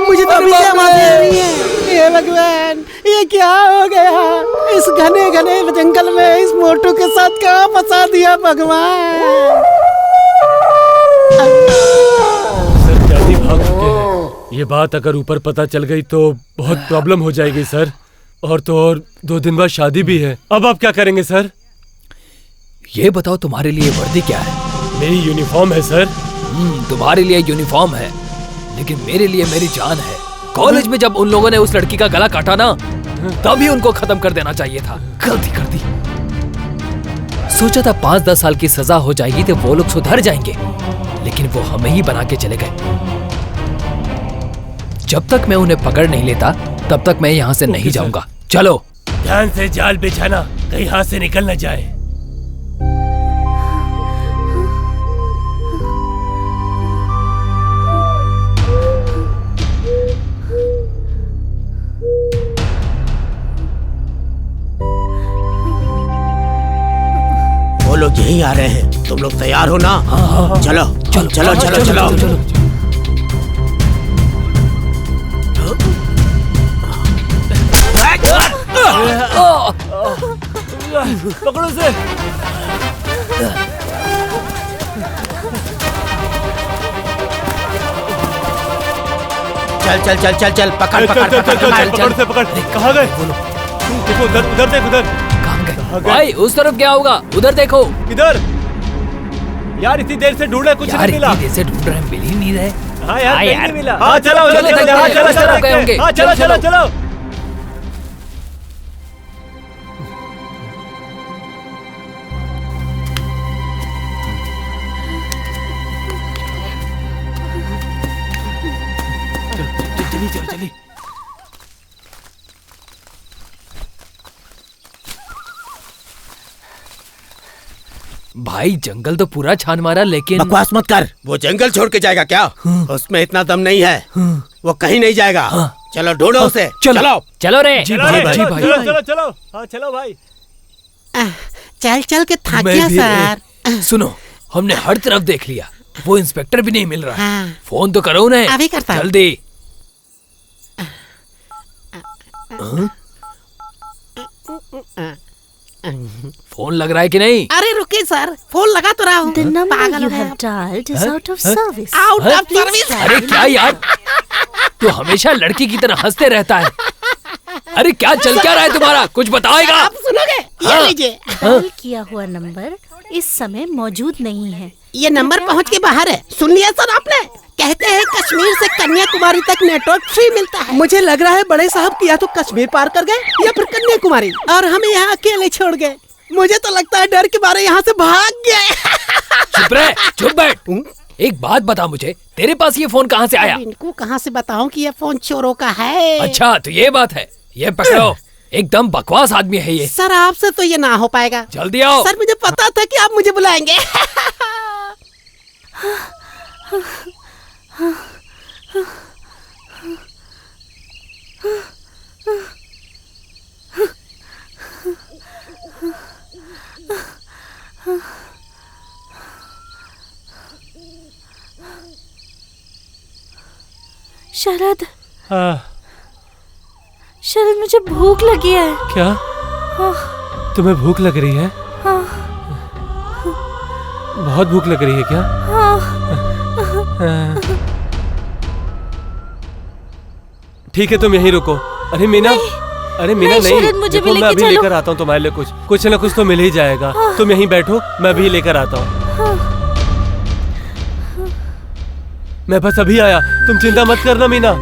मुझे तो आवाज आ रही है। हे भगवान, ये क्या हो गया? इस घने घने जंगल में इस मोटू के साथ क्या फंसा दिया भगवान? सर ज्यादा भाग चुके हैं, ये बात अगर ऊपर पता चल गई तो बहुत प्रॉब्लम हो जाएगी सर। और तो और 2 दिन बाद शादी भी है। अब आप क्या करेंगे सर? ये बताओ, तुम्हारे लिए वर्दी क्या है? मेरी यूनिफॉर्म है सर। तुम्हारे लिए यूनिफॉर्म है, लेकिन मेरे लिए मेरी जान है। कॉलेज में जब उन लोगों ने उस लड़की का गला काटा ना, तभी उनको खत्म कर देना चाहिए था। गलती कर दी। सोचा था 5-10 साल की सजा हो जाएगी तो वो लोग सुधर जाएंगे, लेकिन वो हमें ही बना के चले गए। जब तक मैं उन्हें पकड़ नहीं लेता तब तक मैं यहाँ से नहीं जाऊंगा। चलो। ध्यान से जाल बिछाना, कहीं हाथ से निकल न जाए। वो लोग यहीं आ रहे हैं, तुम लोग तैयार हो ना? हाँ। चलो चलो चलो चलो चलो। पकड़ो से। चल चल चल चल चल, पकड़ पकड़ पकड़ से पकड़। कहाँ गए? देखो उधर, उधर देख, उधर। कहाँ गए? भाई उस तरफ क्या होगा? उधर देखो। इधर। यार इतनी देर से ढूंढे, कुछ नहीं मिला। इतनी देर से ढूंढ रहे हैं, मिल ही नहीं रहे। हाँ यार, नहीं मिला। हाँ चलो चलो चलो चलो। चली। भाई जंगल तो पूरा छान मारा, लेकिन बकवास मत कर। वो जंगल छोड़ के जाएगा क्या? उसमें इतना दम नहीं है। वो कहीं नहीं जाएगा। चलो ढूंढो उसे। चलो चलो रे। चलो चलो चलो। हाँ चलो भाई। चल चल के थक गया सर। सुनो, हमने हर तरफ देख लिया, वो इंस्पेक्टर भी नहीं मिल रहा। हाँ। फोन तो करो उन्हें। अभी करता हूं। जल्दी। फोन लग रहा है कि नहीं? अरे रुके सर, फोन लगा तो रहा हूँ। The number पागल you हो गया। have dialed is out of service. Out of service. अरे क्या यार, तू हमेशा लड़की की तरह हंसते रहता है। अरे क्या चल क्या रहा है तुम्हारा? कुछ बताएगा? आप सुनोगे? ये लीजिए। डायल किया हुआ नंबर इस समय मौजूद नहीं है। ये नंबर पहुंच के बाहर है। सुन लिया सर आपने? कहते हैं कश्मीर से कन्याकुमारी तक नेटवर्क फ्री मिलता है। मुझे लग रहा है बड़े साहब या तो कश्मीर पार कर गए या फिर कन्याकुमारी, और हमें यहाँ अकेले छोड़ गए। मुझे तो लगता है डर के मारे यहाँ से भाग गए। चुप रहे, चुप बैठ। एक बात बता मुझे, तेरे पास ये फोन कहाँ से आया? इनको कहाँ से बताऊं कि ये फोन चोरों का है? अच्छा तो ये बात है। ये पकड़ो, एकदम बकवास आदमी है ये। सर आपसे तो ये ना हो पाएगा। जल्दी आओ। सर मुझे पता था कि आप मुझे बुलाएंगे। शरद, हाँ। शरद मुझे भूख लगी है। क्या? तुम्हें भूख लग रही है? बहुत भूख लग रही है क्या? ठीक है तुम यहीं रुको। अरे मीना, अरे मीना नहीं, शरद, मुझे भी देखो मैं लेके अभी चलो। लेकर आता हूँ तुम्हारे लिए कुछ ना कुछ तो मिल ही जाएगा। तुम यहीं बैठो, मैं अभी लेकर आता हूँ। मैं बस अभी आया, तुम चिंता मत करना मीना।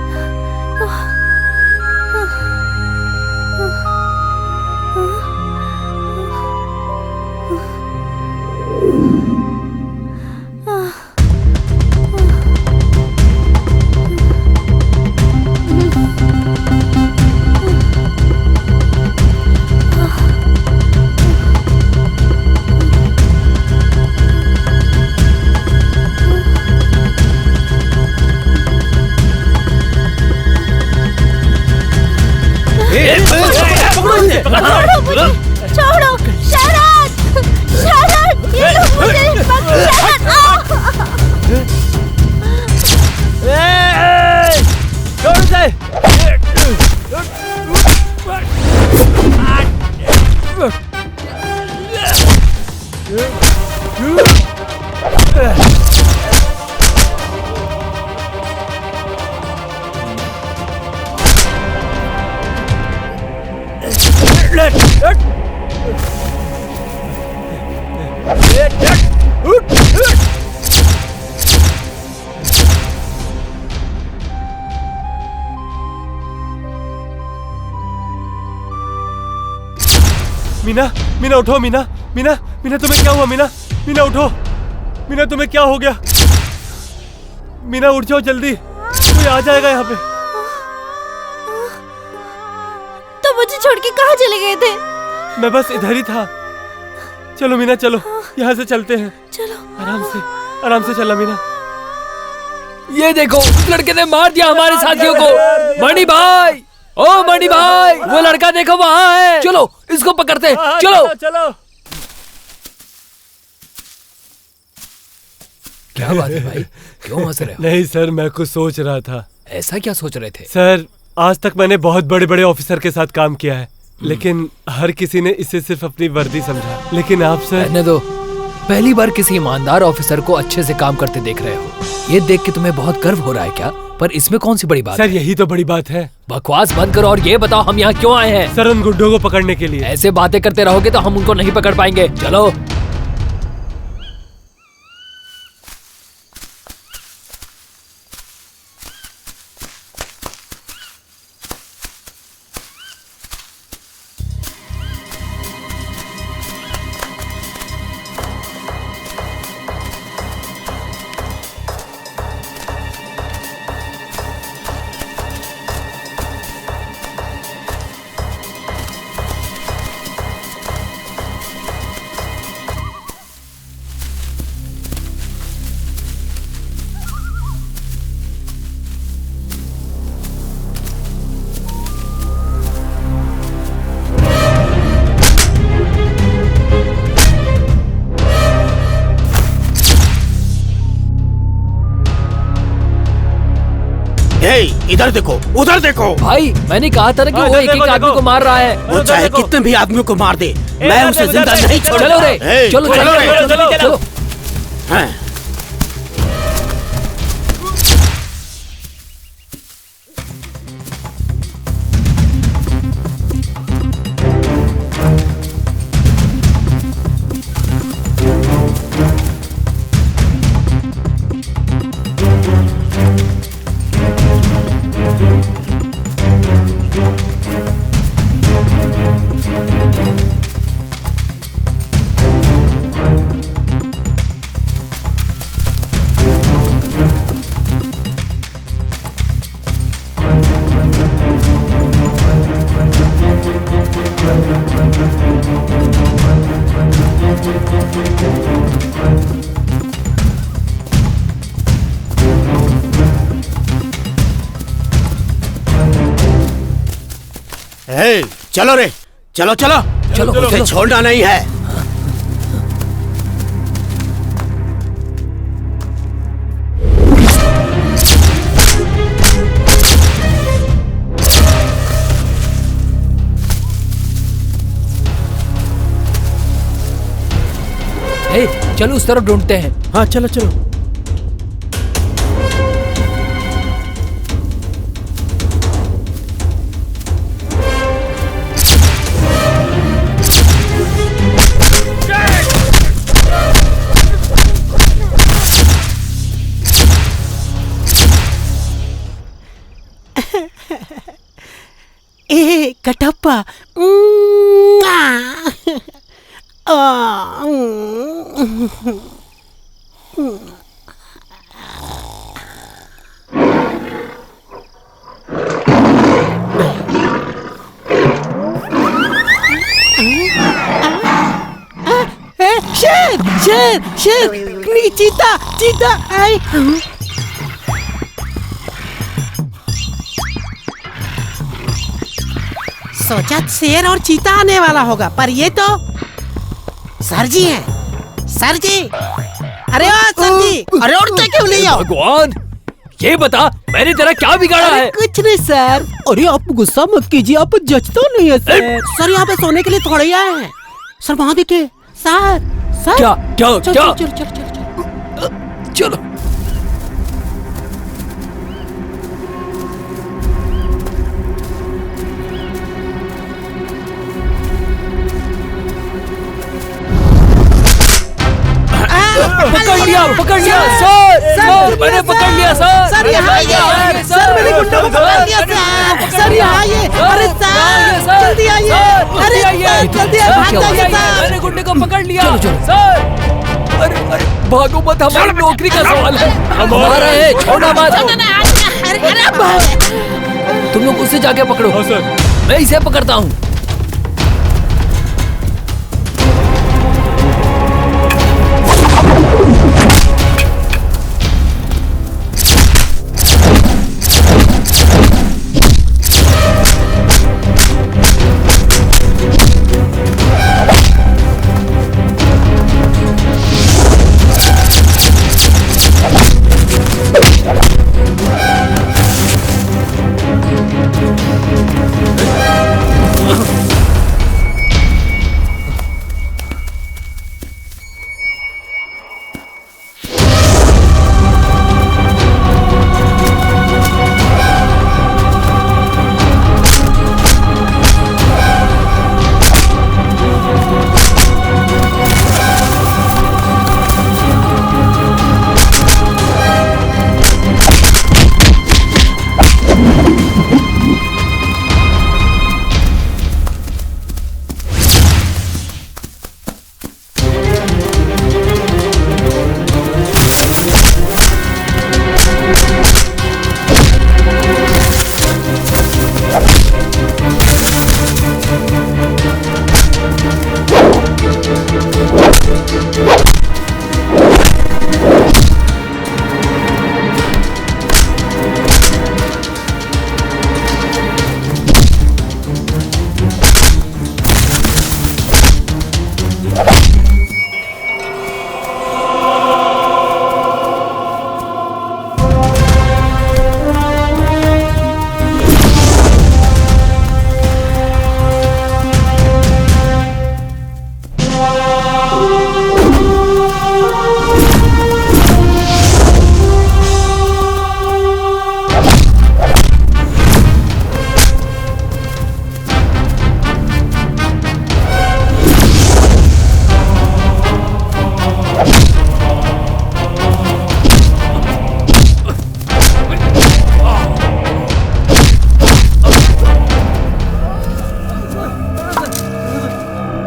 छोड़ो शरद, शरद, ये लोग मुझे शरद, छोड़ दे। मीना, मीना उठो मीना, मीना, मीना तुम्हें क्या हुआ? मीना, मीना उठो। मीना तुम्हें क्या हो गया? मीना उठ जाओ जल्दी, कोई आ जाएगा यहाँ पे। तो मुझे छोड़ के कहाँ चले गए थे? मैं बस इधर ही था। चलो मीना चलो, यहाँ से चलते हैं। चलो। आराम से चला मीना। ये देखो, उस लड़के ने मार दिया हमारे साथियों को। मणि भाई, ओ मणि भाई, वो लड़का देखो वहाँ है। चलो इसको पकड़ते हैं, चलो। चलो। क्या बात है भाई, क्यों हंस रहे हो? नहीं सर, मैं कुछ सोच रहा था। ऐसा क्या सोच रहे थे? सर, आज तक मैंने बहुत बड़े बड़े ऑफिसर के साथ काम किया है, लेकिन हर किसी ने इसे सिर्फ अपनी वर्दी समझा। लेकिन आप सर, रहने दो। पहली बार किसी ईमानदार ऑफिसर को अच्छे से काम करते देख रहे हो। ये देख के तुम्हें बहुत गर्व हो रहा है क्या? पर इसमें कौन सी बड़ी बात सर है? यही तो बड़ी बात है। बकवास बंद करो और ये बताओ हम यहाँ क्यों आए हैं? सर, उन गुड्डों को पकड़ने के लिए। ऐसे बातें करते रहोगे तो हम उनको नहीं पकड़ पाएंगे। चलो। इधर देखो, उधर देखो। भाई मैंने कहा था ना कि वो एक एक आदमी को मार रहा है। वो चाहे कितने भी आदमियों को मार दे, मैं उसे जिंदा नहीं छोड़ूंगा। चलो रे, चलो चलो चलो। चलो रे, चलो चलो चलो, उसे छोड़ना नहीं है। चलो उस तरफ ढूंढते हैं। हाँ चलो चलो। ए कटप्पा, शेर शेर शेर, चीता चीता। सोचा शेर और चीता आने वाला होगा, पर ये तो सर जी हैं। सर जी, अरे वाह सर जी, अरे उड़ते क्यों नहीं हो? भगवान, ये बता मैंने तेरा क्या बिगाड़ा है? कुछ नहीं सर। अरे आप गुस्सा मत कीजिए, आप जचता नहीं है सर। सर यहाँ पे सोने के लिए थोड़े ही आए हैं। सर वहाँ देखिए सर। सर क्या क्या चल, क्या? चल, चल, चल, चल, चल। चलो। पकड़ लिया सर, सर मैंने पकड़ लिया सर। सर यहाँ आइए, सर मैंने गुंडों को पकड़ लिया सर। सर यहाँ आइए, अरे सर जल्दी आइए, अरे जल्दी भाग जाइए सर। मैंने गुंडे को पकड़ लिया। चलो चलो सर। अरे अरे भागो मत, हमारी नौकरी का सवाल है। हमारा है, छोड़ना मत। तुम लोग उससे जाके पकड़ो। हाँ सर। मैं इसे पकड़ता हूँ।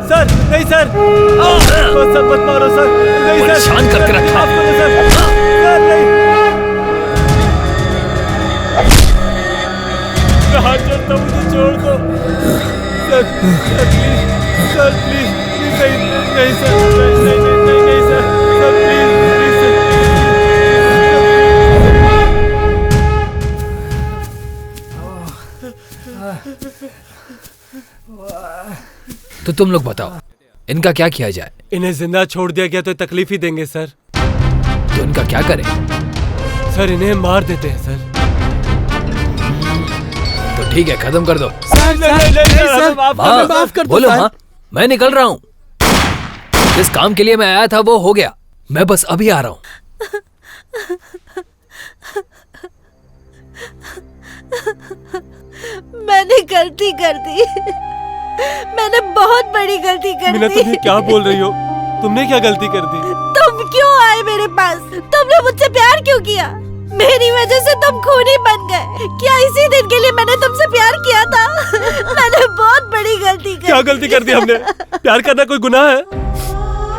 सर सर मत मारो सर। नहीं सर, परेशान करके रखा है। सर, सर नहीं। मैं हाथ जोड़ता हूँ, मुझे छोड़ दो sir. Sir please sir please नहीं नहीं सर, नहीं नहीं नहीं नहीं सर, सर प्लीज तो तुम लोग बताओ, इनका क्या किया जाए? इन्हें जिंदा छोड़ दिया गया तो तकलीफ ही देंगे सर। तो इनका क्या करें? सर इन्हें मार देते हैं सर। तो ठीक है, खत्म कर दो। सर सर माफ कर दो। बोलो हाँ, मैं निकल रहा हूँ। जिस काम के लिए मैं आया था वो हो गया, मैं बस अभी आ रहा हूँ। मैंने गलती कर दी, मैंने बहुत बड़ी गलती कर मीना, दी। तुम ये क्या बोल रही हो? तुमने क्या गलती कर दी? तुम क्यों आए मेरे पास? तुमने मुझसे प्यार क्यों किया? मेरी वजह से तुम खूनी बन गए। क्या इसी दिन के लिए मैंने तुमसे प्यार किया था? मैंने बहुत बड़ी गलती कर क्या गलती कर दी हमने? प्यार करना कोई गुनाह है?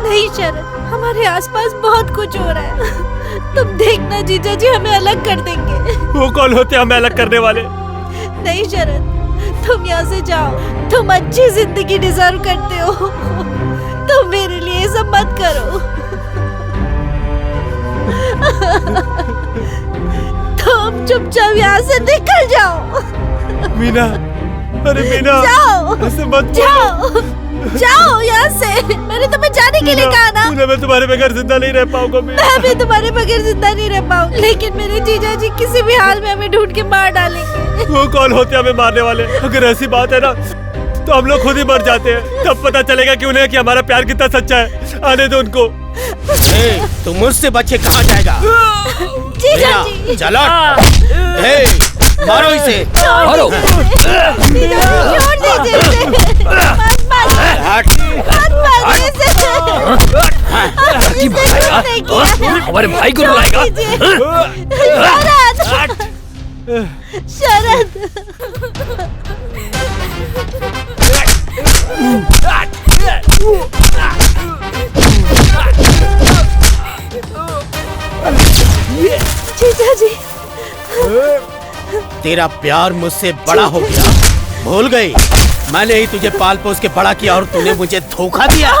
नहीं शरद, हमारे आसपास बहुत कुछ हो रहा है। तुम देखना जीजा जी हमें अलग कर देंगे। वो कौन होते हैं हमें अलग करने वाले? नहीं शरद, तुम यहाँ से जाओ। तुम अच्छी जिंदगी डिजर्व करते हो। तुम मेरे लिए ये सब मत करो। तुम चुपचाप यहाँ से निकल जाओ। मीना, अरे मीना, जाओ, ऐसे मत जाओ, जाओ यहाँ से। मैंने तुम्हें जाने के लिए कहा ना। मैं तुम्हारे बगैर जिंदा नहीं रह पाऊंगा। मैं भी तुम्हारे बगैर जिंदा नहीं रह पाऊंगी, लेकिन मेरे जीजा जी किसी भी हाल में हमें ढूंढ के मार डालेंगे। वो कौन होते हैं हमें मारने वाले? अगर ऐसी बात है ना तो हम लोग खुद ही मर जाते हैं। तब पता चलेगा कि उन्हें कि हमारा प्यार कितना सच्चा है। आने दो उनको। तू मुझसे बच्चे कहाँ जाएगा? जीजा जी चलो, मारो इसे। मारो। जीजा जी छोड़ दीजिए इसे। मत मारिए, मत मारिए इसे। की भाई, हमारे भाई को रुलाएगा? शरद, शरद। तेरा प्यार मुझसे बड़ा हो गया। भूल गई, मैंने ही तुझे पाल पोस के बड़ा किया और तूने मुझे धोखा दिया।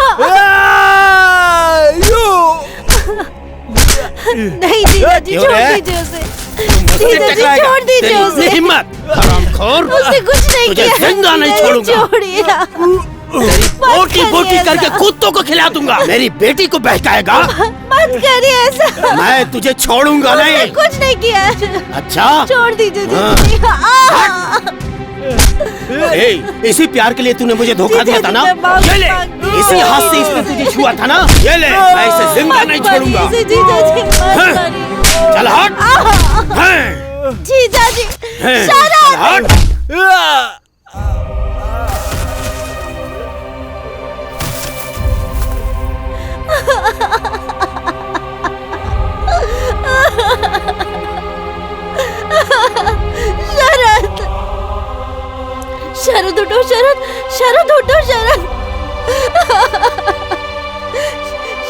नहीं जीजा जी, छोड़ दीजिए उसे। जीजा जी, छोड़ दीजिए उसे। हिम्मत, हरामखोर। उसने कुछ नहीं तुझे किया। जिंदा नहीं छोड़ूंगा। छोड़िए ना। बोटी बोटी करके कुत्तों को खिला दूंगा। मेरी बेटी को बहकाएगा। मत करिए ऐसा। मैं तुझे छोड़ूंगा नहीं। कुछ नहीं किया। अच्छा, छोड़ दीजिए हाँ। इसी प्यार के लिए तूने मुझे धोखा दिया था ना? ये ले, इसी हाथ से इसने तुझे छुआ था ना? ये ले, मैं इसे जिंदा नहीं छोड़ूंगा। चल हट। जीजा जी, चल हट। शरद उठो, शरद, शरद उठो, शरद।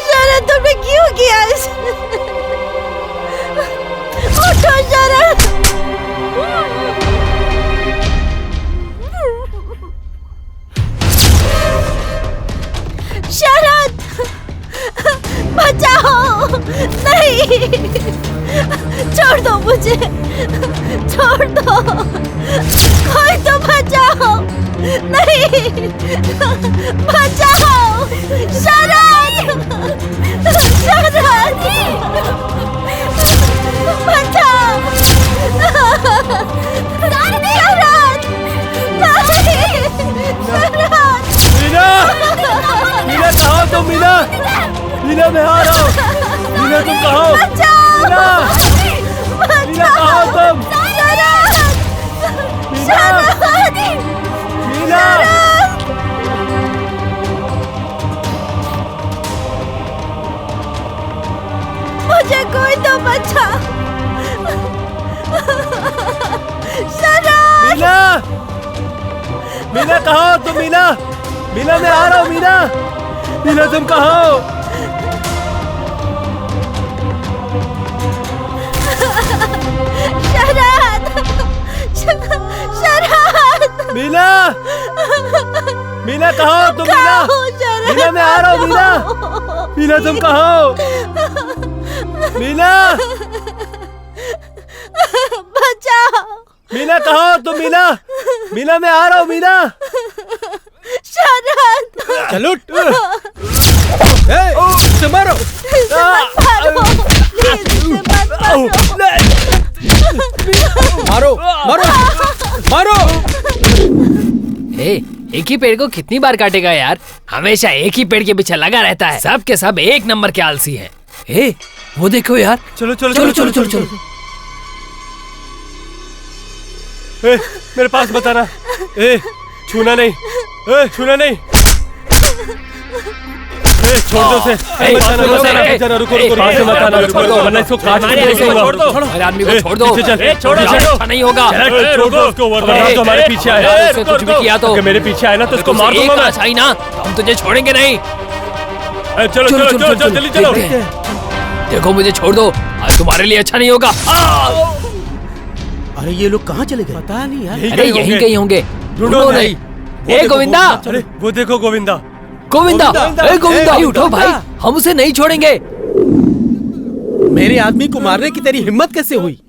शरद तुमने क्यों किया ऐसा? उठो शरद। शरद, बचाओ। नहीं, छोड़ दो मुझे, छोड़ दो। कोई तो बचाओ। नहीं, बचाओ। शरद, शरद, बचाओ। शरद, मीना, मीना कहाँ हो तुम? मीना, मीना मैं आ रहा हूँ। मीना तुम कहाँ हो? मीना, मीना कहाँ हो तुम? मीना, मुझे कोई तो बचा। मीना, मीना कहाँ हो तुम? मीना, मीना मैं आ रहा हूँ। मीना, मीना तुम कहाँ हो? मीना, मीना कहाँ हो तुम? मीना, मीना मैं आ रहा हूँ। मीना, मीना तुम कहाँ हो? मीना, बचाओ। मीना कहाँ हो तुम? मीना, मीना मैं आ रहा हूँ। मीना, शरद, चलो मारो। मारो, मारो, मारो। एक ही पेड़ को कितनी बार काटेगा यार? हमेशा एक ही पेड़ के पीछे लगा रहता है। सब के सब एक नंबर के आलसी हैं। वो देखो यार। चलो चलो चलो चलो चलो चलो। मेरे पास मत आना। छूना नहीं, छूना नहीं। छोड़ दो उसे। रुको रुको, पास से मत आना, वरना इसको काट के छोड़ दो। हमारे आदमी को छोड़ दो। छोड़ो, अच्छा नहीं होगा। छोड़ दो उसको, वरना तो हमारे पीछे आया। उसने कुछ भी किया तो मेरे पीछे आया ना तो उसको मार दूंगा मैं। अच्छा ना, हम तुझे छोड़ेंगे नहीं। चलो चलो चलो जल्दी चलो। देखो मुझे छोड़ दो, आज तुम्हारे लिए अच्छा नहीं होगा। अरे ये लोग कहाँ चले गए? पता नहीं यार। अरे यहीं कहीं होंगे। ढूंढो नहीं। गोविंदा, अरे वो देखो गोविंदा। गोविंदा, गोविंदा उठो भाई, हम उसे नहीं छोड़ेंगे। मेरे आदमी को मारने की तेरी हिम्मत कैसे हुई?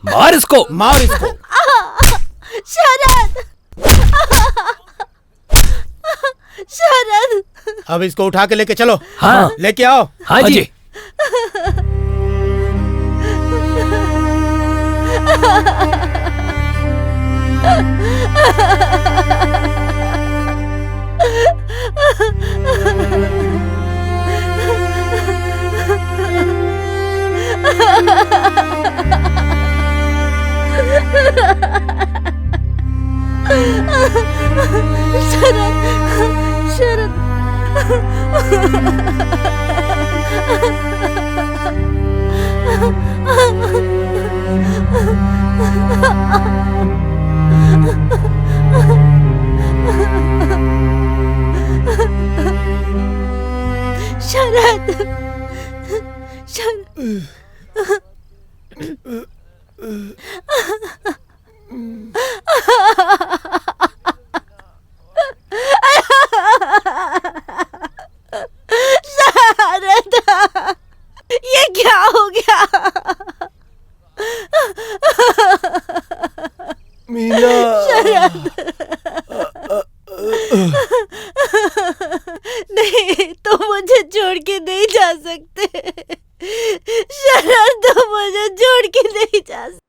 मार इसको, मार इसको। शरद, शरद। अब इसको उठा के लेके चलो। हाँ लेके आओ। हाँ जी। शरद, शरद। मीना। नहीं, तुम मुझे छोड़ के नहीं जा सकते। शरद, तुम मुझे छोड़ के नहीं जा सकते।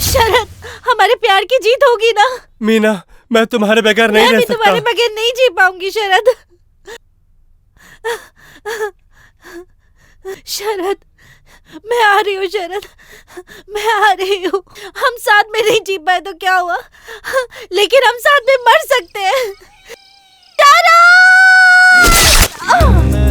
शरद, हमारे प्यार की जीत होगी ना? मीना, मैं तुम्हारे बगैर नहीं रह मैं भी सकता। तुम्हारे बगैर नहीं जी पाऊंगी शरद। शरद, मैं आ रही हूँ शरद, मैं आ रही हूँ। हम साथ में नहीं जी पाए तो क्या हुआ, लेकिन हम साथ में मर सकते हैं। शरद!